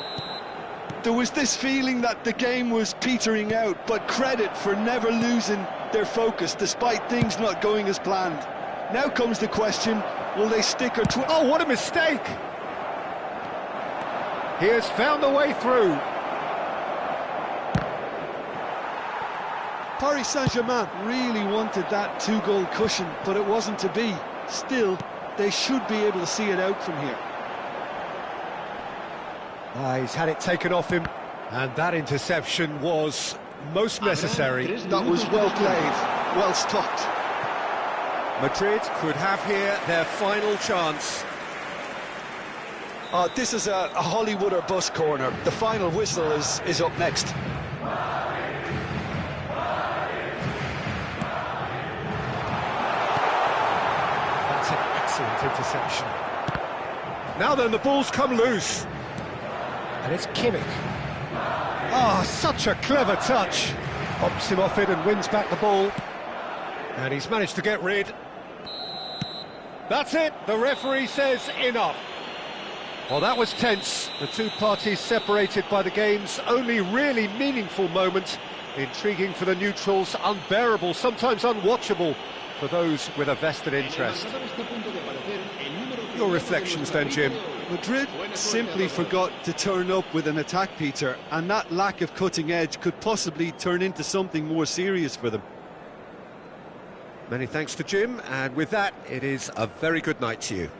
There was this feeling that the game was petering out, but credit for never losing their focus despite things not going as planned. Now comes the question, will they stick or twist? Oh, what a mistake! He has found a way through. Paris Saint-Germain really wanted that two-goal cushion, but it wasn't to be. Still, they should be able to see it out from here. He's had it taken off him, and that interception was most necessary. That was well played, well stopped. Madrid could have here their final chance. This is a Hollywood or bust corner. The final whistle is up next. That's an excellent interception. Now then, the ball's come loose. And it's Kimmich. Ah, such a clever touch. Pops him off it and wins back the ball. And he's managed to get rid. That's it. The referee says enough. Well, that was tense. The two parties separated by the game's only really meaningful moment. Intriguing for the neutrals, unbearable, sometimes unwatchable for those with a vested interest. Your reflections then, Jim? Madrid simply forgot to turn up with an attack, Peter, and that lack of cutting edge could possibly turn into something more serious for them. Many thanks to Jim, and with that, it is a very good night to you.